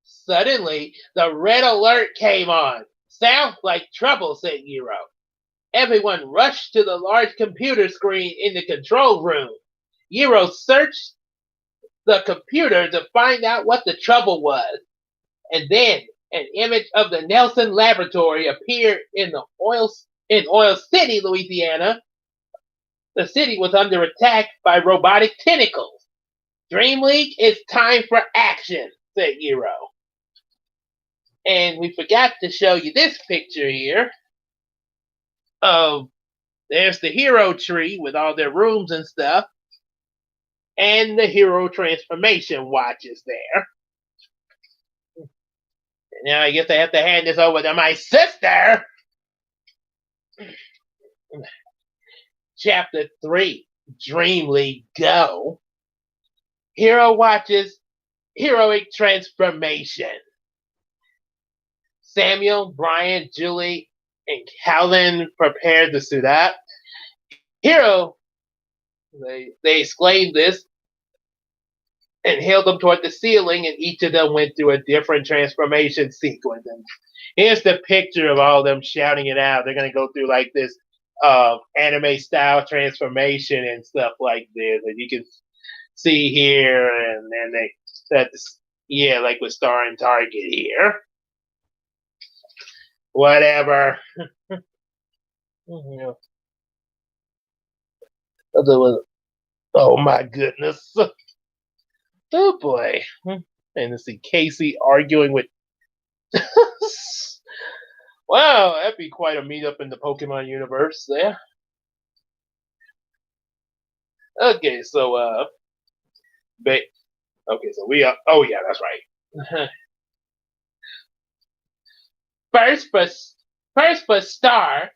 Suddenly, the red alert came on. Sounds like trouble, said Hero. Everyone rushed to the large computer screen in the control room. Hero searched the computer to find out what the trouble was. And then an image of the Nelson Laboratory appeared in Oil City, Louisiana. The city was under attack by robotic tentacles. Dream League, it's time for action, said Hero. And we forgot to show you this picture here. There's the hero tree with all their rooms and stuff. And the hero transformation watches there. Now I guess I have to hand this over to my sister. Chapter 3, Dream League Go. Hero watches heroic transformation. Samuel, Brian, Julie, and Calvin prepared to suit up. Hero, they exclaimed this, and held them toward the ceiling, and each of them went through a different transformation sequence. And here's the picture of all of them shouting it out. They're gonna go through like this anime style transformation and stuff like this, and you can see here, and then that's yeah, like with Star and Target here. Whatever. Oh my goodness. Oh boy. And to see Casey arguing with. Wow, that'd be quite a meetup in the Pokemon universe there. Okay, so okay, so we are. Oh yeah, that's right. First for Star,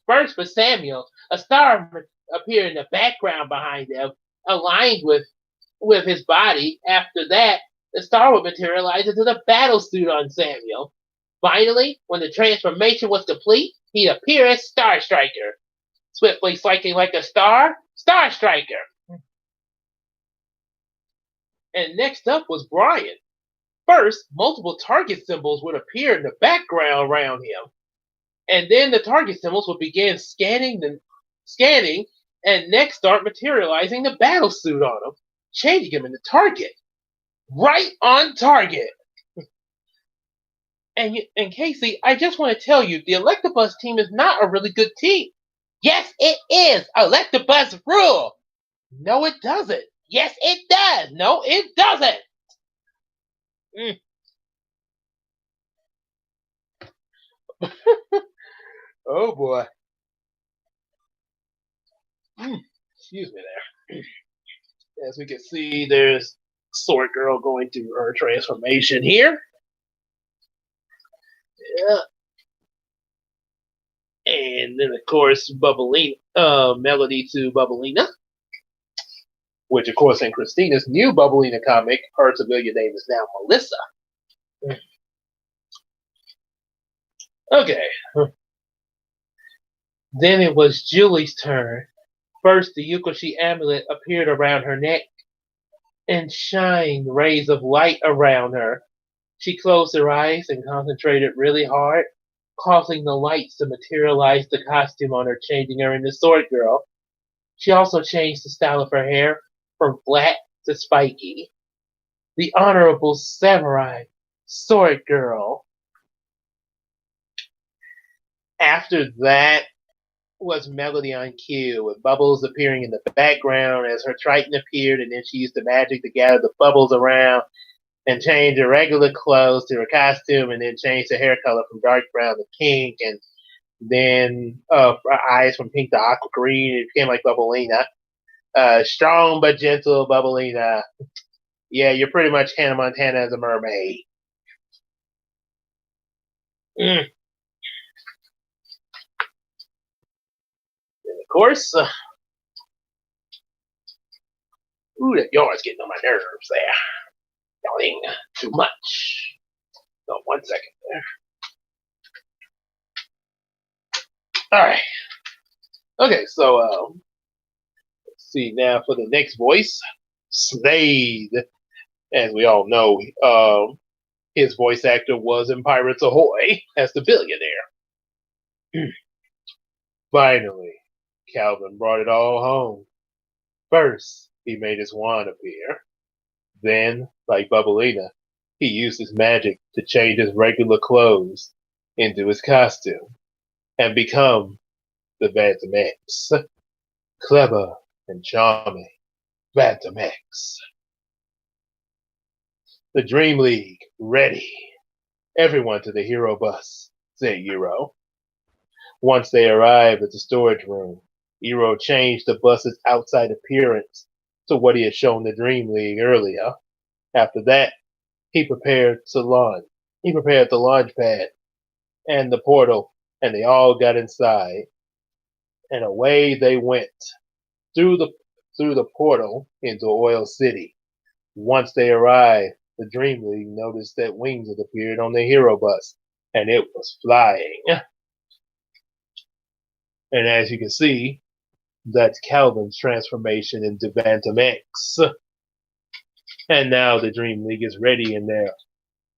first for Samuel, a star appeared in the background behind him, aligned with his body. After that, the star would materialize into the battle suit on Samuel. Finally, when the transformation was complete, he'd appear as Star Striker, swiftly striking like a star, Star Striker. And next up was Brian. First, multiple target symbols would appear in the background around him. And then the target symbols would begin scanning, and next start materializing the battle suit on him, changing him into target. Right on target. And Casey, I just want to tell you, the Electabuzz team is not a really good team. Yes, it is. Electabuzz rule. No, it doesn't. Yes, it does. No, it doesn't. Oh boy. Excuse me there. As we can see, there's Swordgirl going through her transformation here. Yeah. And then, of course, Melody to Bubblelina. Which, of course, in Christina's new Bubblelina comic, her civilian name is now Melissa. Okay. Then it was Julie's turn. First, the Yukoshi amulet appeared around her neck and shined rays of light around her. She closed her eyes and concentrated really hard, causing the lights to materialize the costume on her, changing her into Swordgirl. She also changed the style of her hair from flat to spiky. The Honorable Samurai Swordgirl. After that was Melody on cue, with bubbles appearing in the background as her Triton appeared, and then she used the magic to gather the bubbles around and change her regular clothes to her costume, and then change the hair color from dark brown to pink, and then her eyes from pink to aqua green. It became like Bubblelina. Strong but gentle Bubblelina. Yeah, you're pretty much Hannah Montana as a mermaid. And of course, that yard's getting on my nerves there. Yawning too much. No, 1 second there. Alright. Okay, so let's see now for the next voice. Slade. As we all know, his voice actor was in Pirates Ahoy as the billionaire. Finally, Calvin brought it all home. First, he made his wand appear. Then, like Bubblelina, he used his magic to change his regular clothes into his costume and become the Phantom X. Clever and charming Phantom X. The Dream League, ready. Everyone to the Hero Bus, said Eero. Once they arrived at the storage room, Eero changed the bus's outside appearance to what he had shown the Dream League earlier. After that, he prepared the launch pad and the portal, and they all got inside. And away they went through the portal into Oil City. Once they arrived, the Dream League noticed that wings had appeared on the Hero Bus, and it was flying. And as you can see, that's Calvin's transformation into Phantom X. And now the Dream League is ready in their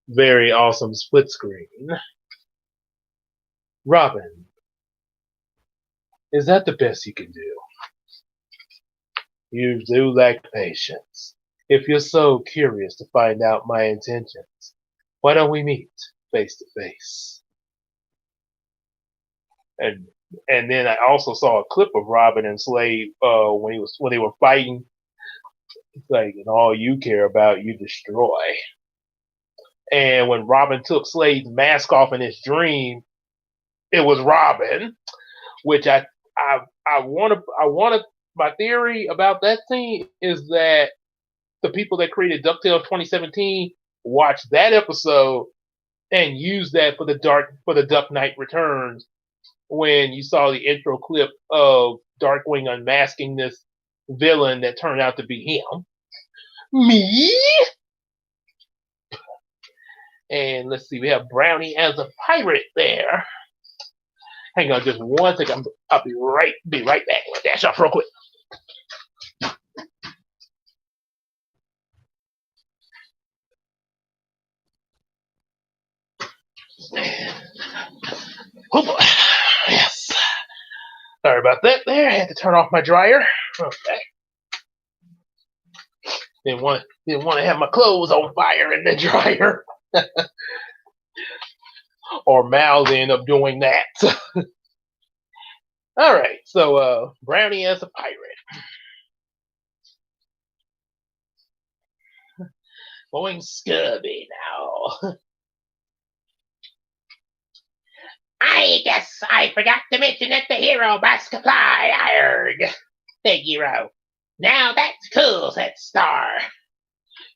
very awesome split screen. Robin, is that the best you can do? You do lack patience. If you're so curious to find out my intentions, why don't we meet face to face? And and then I also saw a clip of Robin and Slade when they were fighting. It's like, and all you care about, you destroy. And when Robin took Slade's mask off in his dream, it was Robin, which I want to. My theory about that scene is that the people that created DuckTales 2017 watched that episode and used that for the Duck Knight Returns when you saw the intro clip of Darkwing unmasking this villain that turned out to be him. Me? And let's see, we have Brownie as a pirate there. Hang on just one second. I'll be right back. I'll dash off real quick. Oh boy. Yes. Sorry about that there. I had to turn off my dryer. Okay. Didn't want to have my clothes on fire in the dryer. Or Mal end up doing that. Alright, so Brownie as a pirate. Going scurvy now. I guess I forgot to mention that the hero must comply, Arg. Thank you, Ro. Now that's cool, said Star.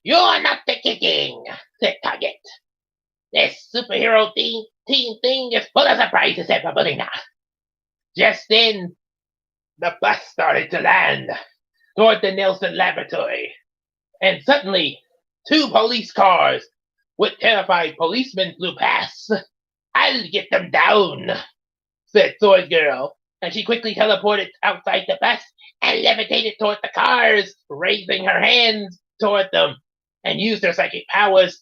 You're not the kicking, said Target. This superhero team thing is full of surprises, said Bubblelina. Just then, the bus started to land toward the Nelson laboratory, and suddenly, 2 police cars with terrified policemen flew past. I'll get them down, said Swordgirl, and she quickly teleported outside the bus and levitated toward the cars, raising her hands toward them, and used her psychic powers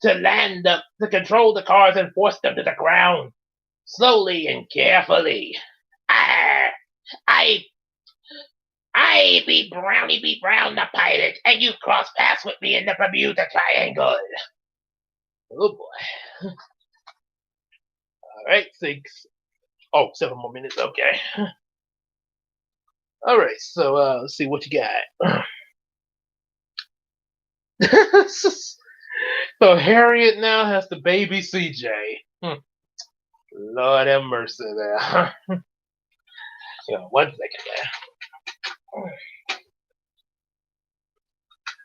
to control the cars and force them to the ground, slowly and carefully. I be Brownie be Brown the pilot, and you cross paths with me in the Bermuda Triangle. Oh boy. Alright, 7 more minutes, okay. Alright, so let's see what you got. So Harriet now has to baby CJ. Lord have mercy there. One second there.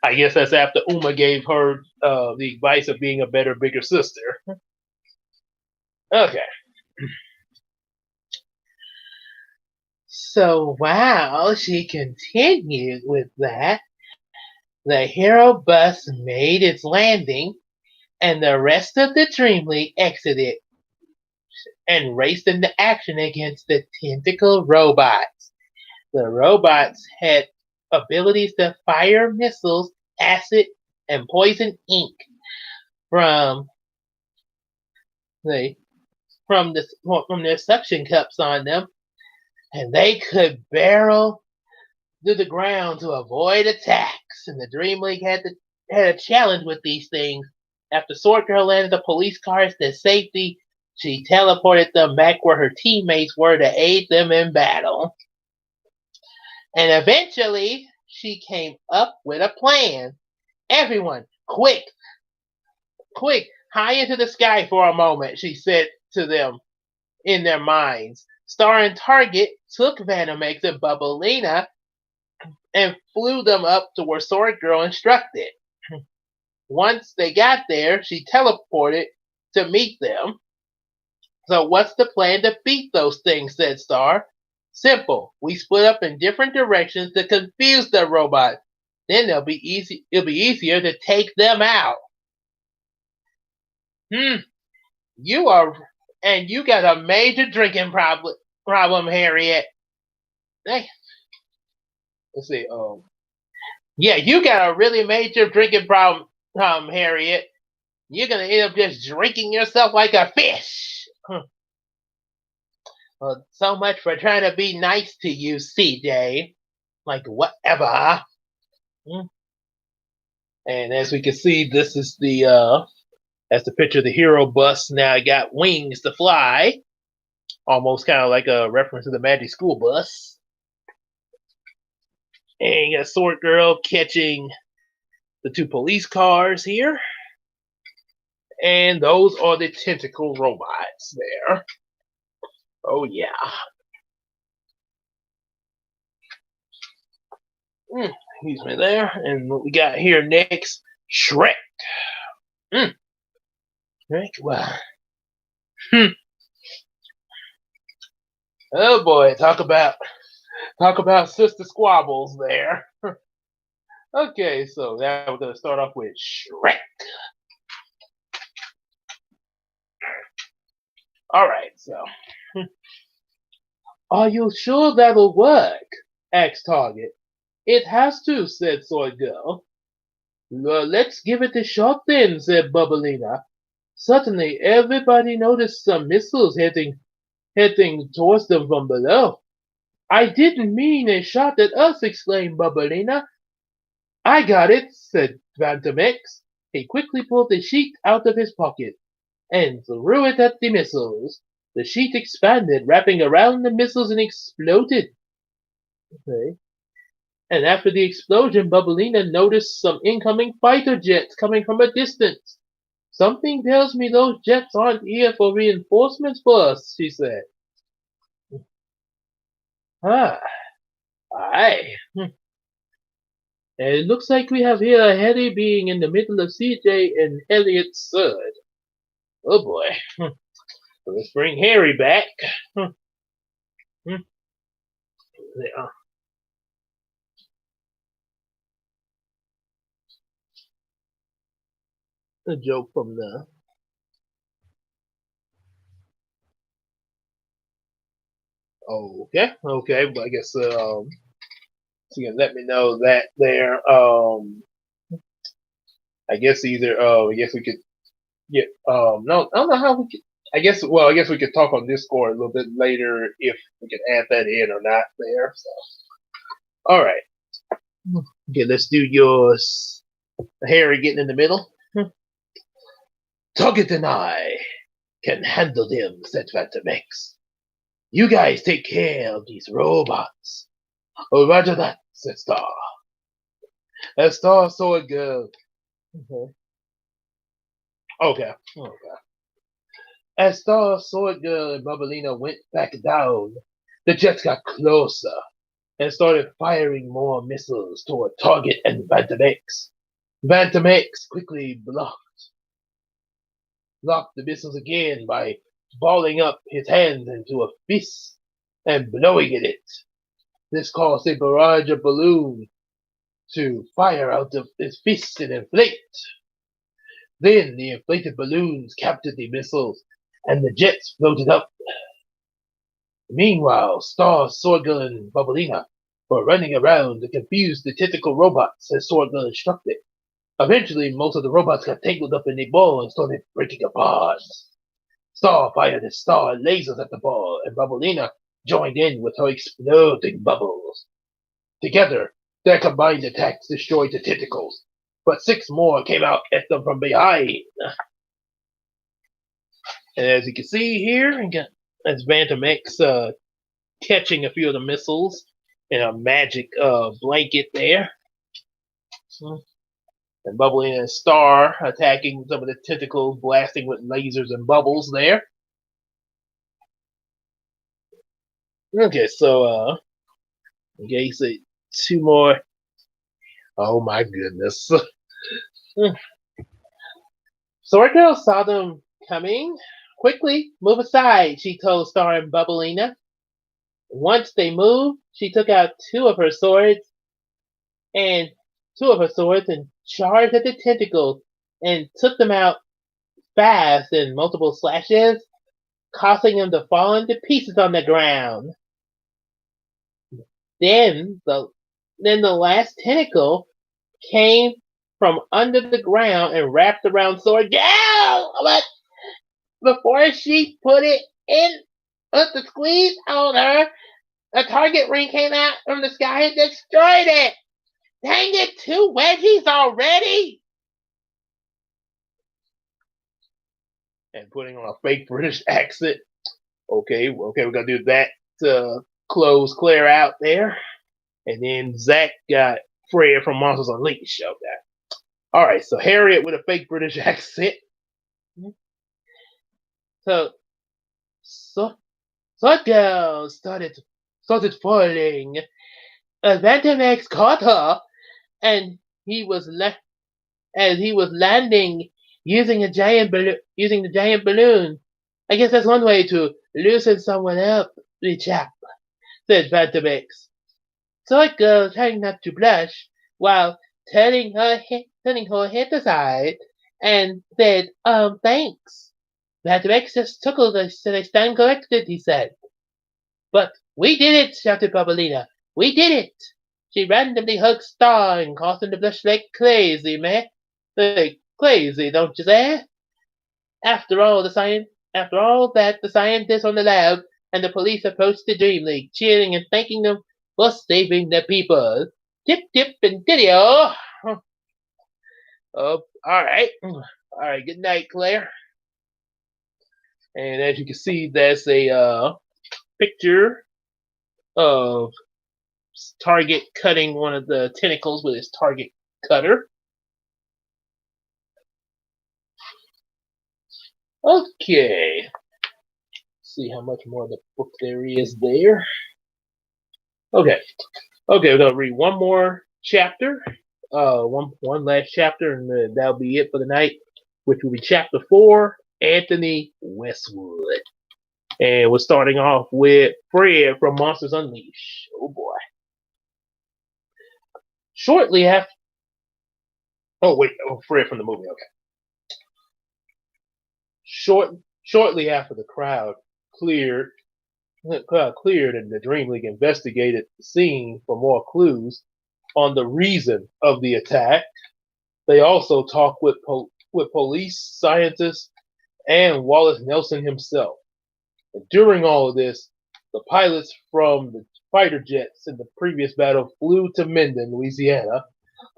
I guess that's after Uma gave her the advice of being a better, bigger sister. Okay. So while she continued with that, the hero bus made its landing, and the rest of the Dream League exited and raced into action against the tentacle robots. The robots had abilities to fire missiles, acid, and poison ink from their suction cups on them, and they could barrel to the ground to avoid attacks. And the Dream League had a challenge with these things. After Swordgirl landed the police cars to safety, she teleported them back where her teammates were to aid them in battle. And eventually, she came up with a plan. Everyone, quick, high into the sky for a moment, she said to them in their minds. Star and Target took Phantom X and Bubblelina and flew them up to where Swordgirl instructed. Once they got there, she teleported to meet them. So what's the plan to beat those things, said Star. Simple. We split up in different directions to confuse the robots. Then it'll be easier to take them out. You got a major drinking problem, Harriet. Hey. Let's see. Yeah, you got a really major drinking problem, Harriet. You're gonna end up just drinking yourself like a fish. Well, so much for trying to be nice to you, CJ. Like whatever. Hmm. And as we can see, this is that's the picture of the hero bus. Now it got wings to fly, almost kind of like a reference to the Magic School Bus. And you got Swordgirl catching the two police cars here. And those are the tentacle robots there. Oh yeah. He's been there. And what we got here next, Shrek. Shrek, wow. Oh boy, talk about sister squabbles there. Okay, so now we're gonna start off with Shrek. Alright, so are you sure that'll work? Asked Target. It has to, said Swordgirl. Well, let's give it a shot then, said Bubblelina. Suddenly everybody noticed some missiles heading towards them from below. I didn't mean a shot at us, exclaimed Bubblelina. I got it, said Phantom X. He quickly pulled a sheet out of his pocket and threw it at the missiles. The sheet expanded, wrapping around the missiles and exploded. Okay. And after the explosion, Bubblina noticed some incoming fighter jets coming from a distance. Something tells me those jets aren't here for reinforcements for us, she said. Ah, aye. And it looks like we have here a Harry being in the middle of CJ and Elliot's sword. Oh boy. So let's bring Harry back. Yeah. A joke from the. Oh, okay, okay. But I guess so you can let me know that there. I guess either. I guess we could get. No, I don't know how we could. I guess. Well, I guess we could talk on Discord a little bit later if we can add that in or not there. So, all right. Okay, let's do yours. Harry getting in the middle. Target and I can handle them, said Phantom X. You guys take care of these robots. Oh, roger that, said Star. As Star saw it go. Okay. Okay. As Star, Swordgirl, and Bubblelina went back down, the jets got closer and started firing more missiles toward Target and Phantom X. Phantom X quickly blocked the missiles again by balling up his hands into a fist and blowing at it. This caused a barrage of balloons to fire out of his fist and inflate. Then the inflated balloons captured the missiles and the jets floated up. Meanwhile, Star, Swordgirl, and Bubblelina were running around to confuse the tentacle robots as Swordgirl instructed. Eventually, most of the robots got tangled up in the ball and started breaking apart. Star fired his star lasers at the ball, and Bubblelina joined in with her exploding bubbles. Together, their combined attacks destroyed the tentacles, but 6 more came out at them from behind. And as you can see here, as Phantom X catching a few of the missiles in a magic blanket there. And Bubbly and Star attacking some of the tentacles, blasting with lasers and bubbles there. Okay, so okay, so 2 more. Oh my goodness. Swordgirl saw them coming. Quickly, move aside, she told Star and Bubblelina. Once they moved, she took out and two of her swords and charged at the tentacles and took them out fast in multiple slashes, causing them to fall into pieces on the ground. Then the last tentacle came from under the ground and wrapped around Swordgirl. But before she put it in, put the squeeze on her, a target ring came out from the sky and destroyed it. Dang it, 2 wedgies already! And putting on a fake British accent. Okay, we're gonna do that to close Claire out there. And then Zach got Fred from Monsters Unleashed. Okay. Alright, so Harriet with a fake British accent. So Swordgirl started falling. Phantom X caught her, and he was landing using the giant balloon. I guess that's one way to loosen someone up, the chap, said Phantom X. Swordgirl trying not to blush while turning her head aside and said, thanks. Phantom X just chuckled and said, I stand corrected, he said. But we did it, shouted Bubblelina. We did it! She randomly hugged Star and caused him to blush like crazy, man. Like crazy, don't you say? After all that, the scientists from the lab and the police approached the Dream League, cheering and thanking them for saving the people. Tip, tip, and didio. Oh, alright. Alright, good night, Claire. And as you can see, that's a picture of Target cutting one of the tentacles with his Target cutter. Okay. Let's see how much more of the book there is there. Okay, we're gonna read one more chapter. One last chapter, and then that'll be it for the night, which will be chapter 4, Anthony Westwood. And we're starting off with Fred from Monsters Unleashed. Oh boy. Shortly after Fred from the movie, okay. Shortly after the crowd cleared and the Dream League investigated the scene for more clues on the reason of the attack. They also talked with police, scientists, and Wallace Nelson himself. And during all of this, the pilots from the fighter jets in the previous battle flew to Minden, Louisiana,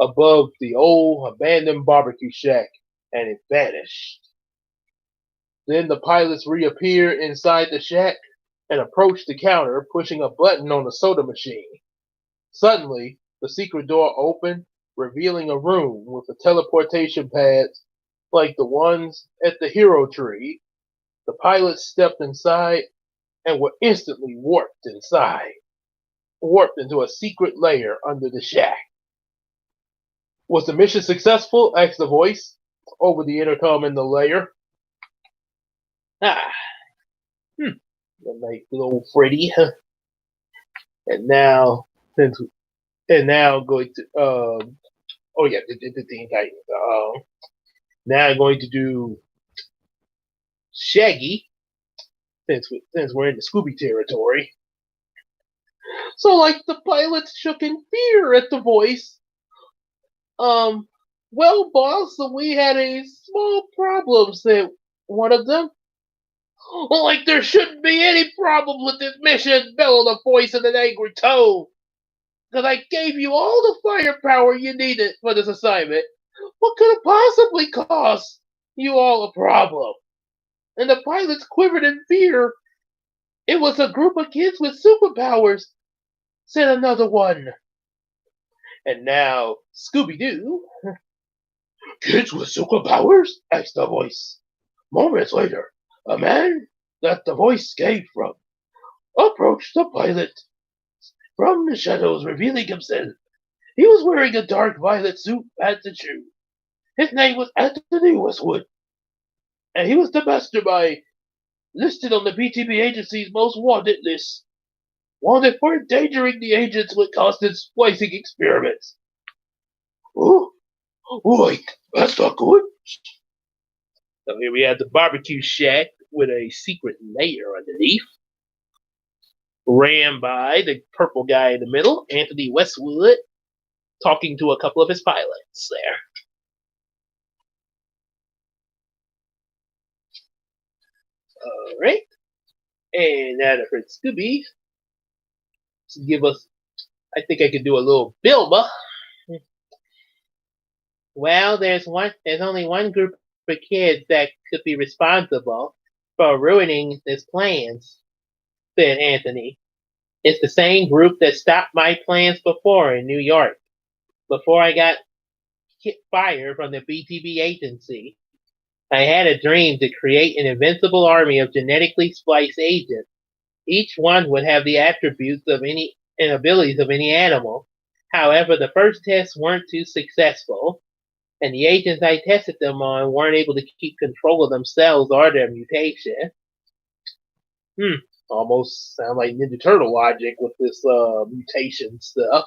above the old abandoned barbecue shack, and it vanished. Then the pilots reappeared inside the shack and approached the counter, pushing a button on the soda machine. Suddenly, the secret door opened, revealing a room with the teleportation pads like the ones at the Hero Tree. The pilots stepped inside and were instantly warped into a secret lair under the shack. Was the mission successful? Asked the voice over the intercom in the lair. The nice little Freddy. And now going to the Teen Titans. Now I'm going to do Shaggy, since we're in the Scooby territory. So like the pilots shook in fear at the voice. Well, boss, we had a small problem, said one of them. Well, like there shouldn't be any problem with this mission, bellowed a voice in an angry tone. Because I gave you all the firepower you needed for this assignment. What could it possibly cause you all a problem? And the pilots quivered in fear. It was a group of kids with superpowers, said another one. And now, Scooby-Doo. Kids with superpowers? Asked the voice. Moments later, a man that the voice came from approached the pilot from the shadows, revealing himself. He was wearing a dark violet suit, pants, and shoes. His name was Anthony Westwood, and he was the mastermind listed on the BTB agency's most wanted list. Wanted for endangering the agents with constant splicing experiments. Oh, wait, that's not good. So here we have the barbecue shack with a secret layer underneath. Ran by the purple guy in the middle, Anthony Westwood. talking to a couple of his pilots there. All right. And now for Scooby, to give us, I think I could do a little Bilba. Well, there's only one group of kids that could be responsible for ruining his plans, said Anthony. It's the same group that stopped my plans before in New York, before I got fired from the BTB agency. I had a dream to create an invincible army of genetically spliced agents. Each one would have the attributes of any and abilities of any animal. However, the first tests weren't too successful, and the agents I tested them on weren't able to keep control of themselves or their mutation. Almost sound like Ninja Turtle logic with this mutation stuff.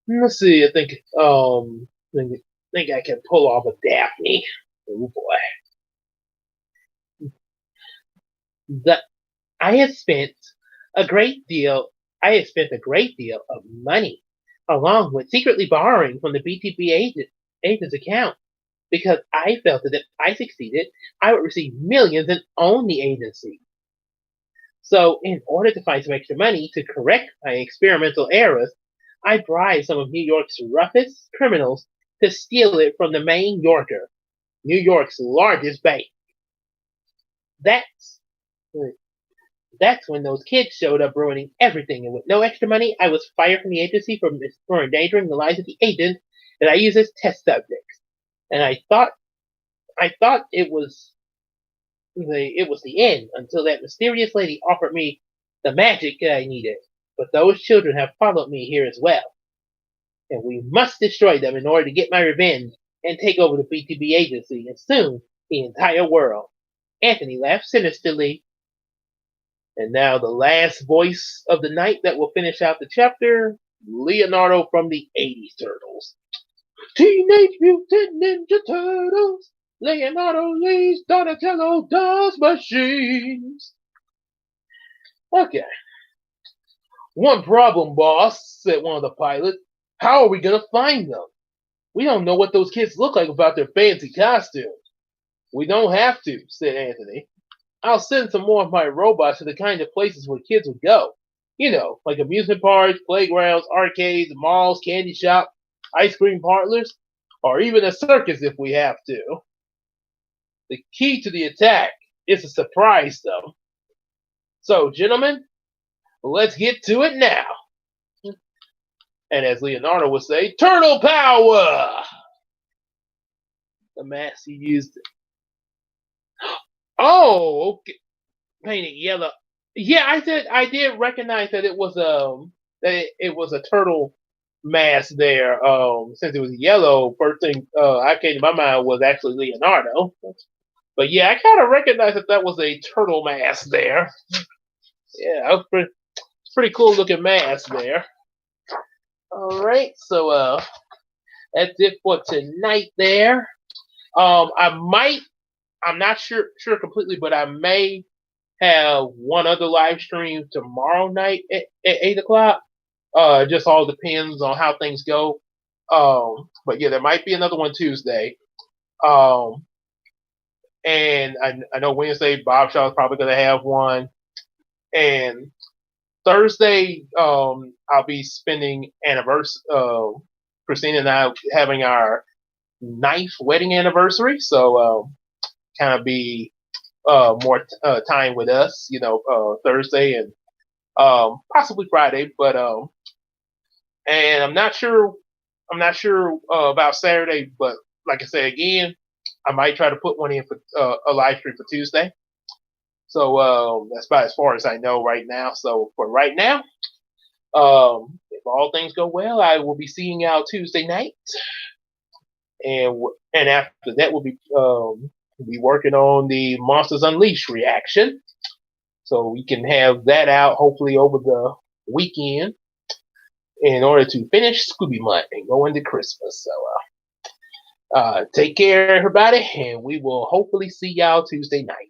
Let's see. I think I can pull off a Daphne. Oh boy. I have spent a great deal of money, along with secretly borrowing from the BTB agent's account, because I felt that if I succeeded, I would receive millions and own the agency. So, in order to find some extra money to correct my experimental errors, I bribed some of New York's roughest criminals to steal it from the Main Yorker, New York's largest bank. That's when those kids showed up ruining everything, and with no extra money, I was fired from the agency for endangering the lives of the agents that I use as test subjects. And I thought it was the end until that mysterious lady offered me the magic that I needed. But those children have followed me here as well, and we must destroy them in order to get my revenge and take over the BTB agency, and soon the entire world. Anthony laughed sinisterly. And now the last voice of the night that will finish out the chapter, Leonardo from the 80s Turtles. Teenage Mutant Ninja Turtles! Leonardo leads, Donatello does machines! Okay. One problem, boss, said one of the pilots. How are we gonna find them? We don't know what those kids look like without their fancy costumes. We don't have to, said Anthony. I'll send some more of my robots to the kind of places where kids would go. You know, like amusement parks, playgrounds, arcades, malls, candy shops, ice cream parlors, or even a circus if we have to. The key to the attack is a surprise, though. So, gentlemen, let's get to it now. And as Leonardo would say, turtle power! The mask he used. Oh, okay. Painted yellow. Yeah, I did recognize that it was a turtle mask there. Since it was yellow, first thing I came to my mind was actually Leonardo. But yeah, I kind of recognized that was a turtle mask there. Yeah, that was pretty cool looking mask there. All right, so that's it for tonight. There, I'm not sure completely, but I may have one other live stream tomorrow night at 8 o'clock. Just all depends on how things go. But yeah, there might be another one Tuesday. And I know Wednesday Bob Shaw is probably going to have one. And Thursday, I'll be spending Christina and I having our 9th wedding anniversary. So kind of be more time with us, Thursday and possibly Friday, but and I'm not sure about Saturday, but like I said again, I might try to put one in for a live stream for Tuesday. So that's about as far as I know right now. So for right now, if all things go well, I will be seeing y'all Tuesday night, and after that we'll be working on the Monsters Unleashed reaction. So we can have that out hopefully over the weekend in order to finish Scooby Month and go into Christmas. So take care, everybody, and we will hopefully see y'all Tuesday night.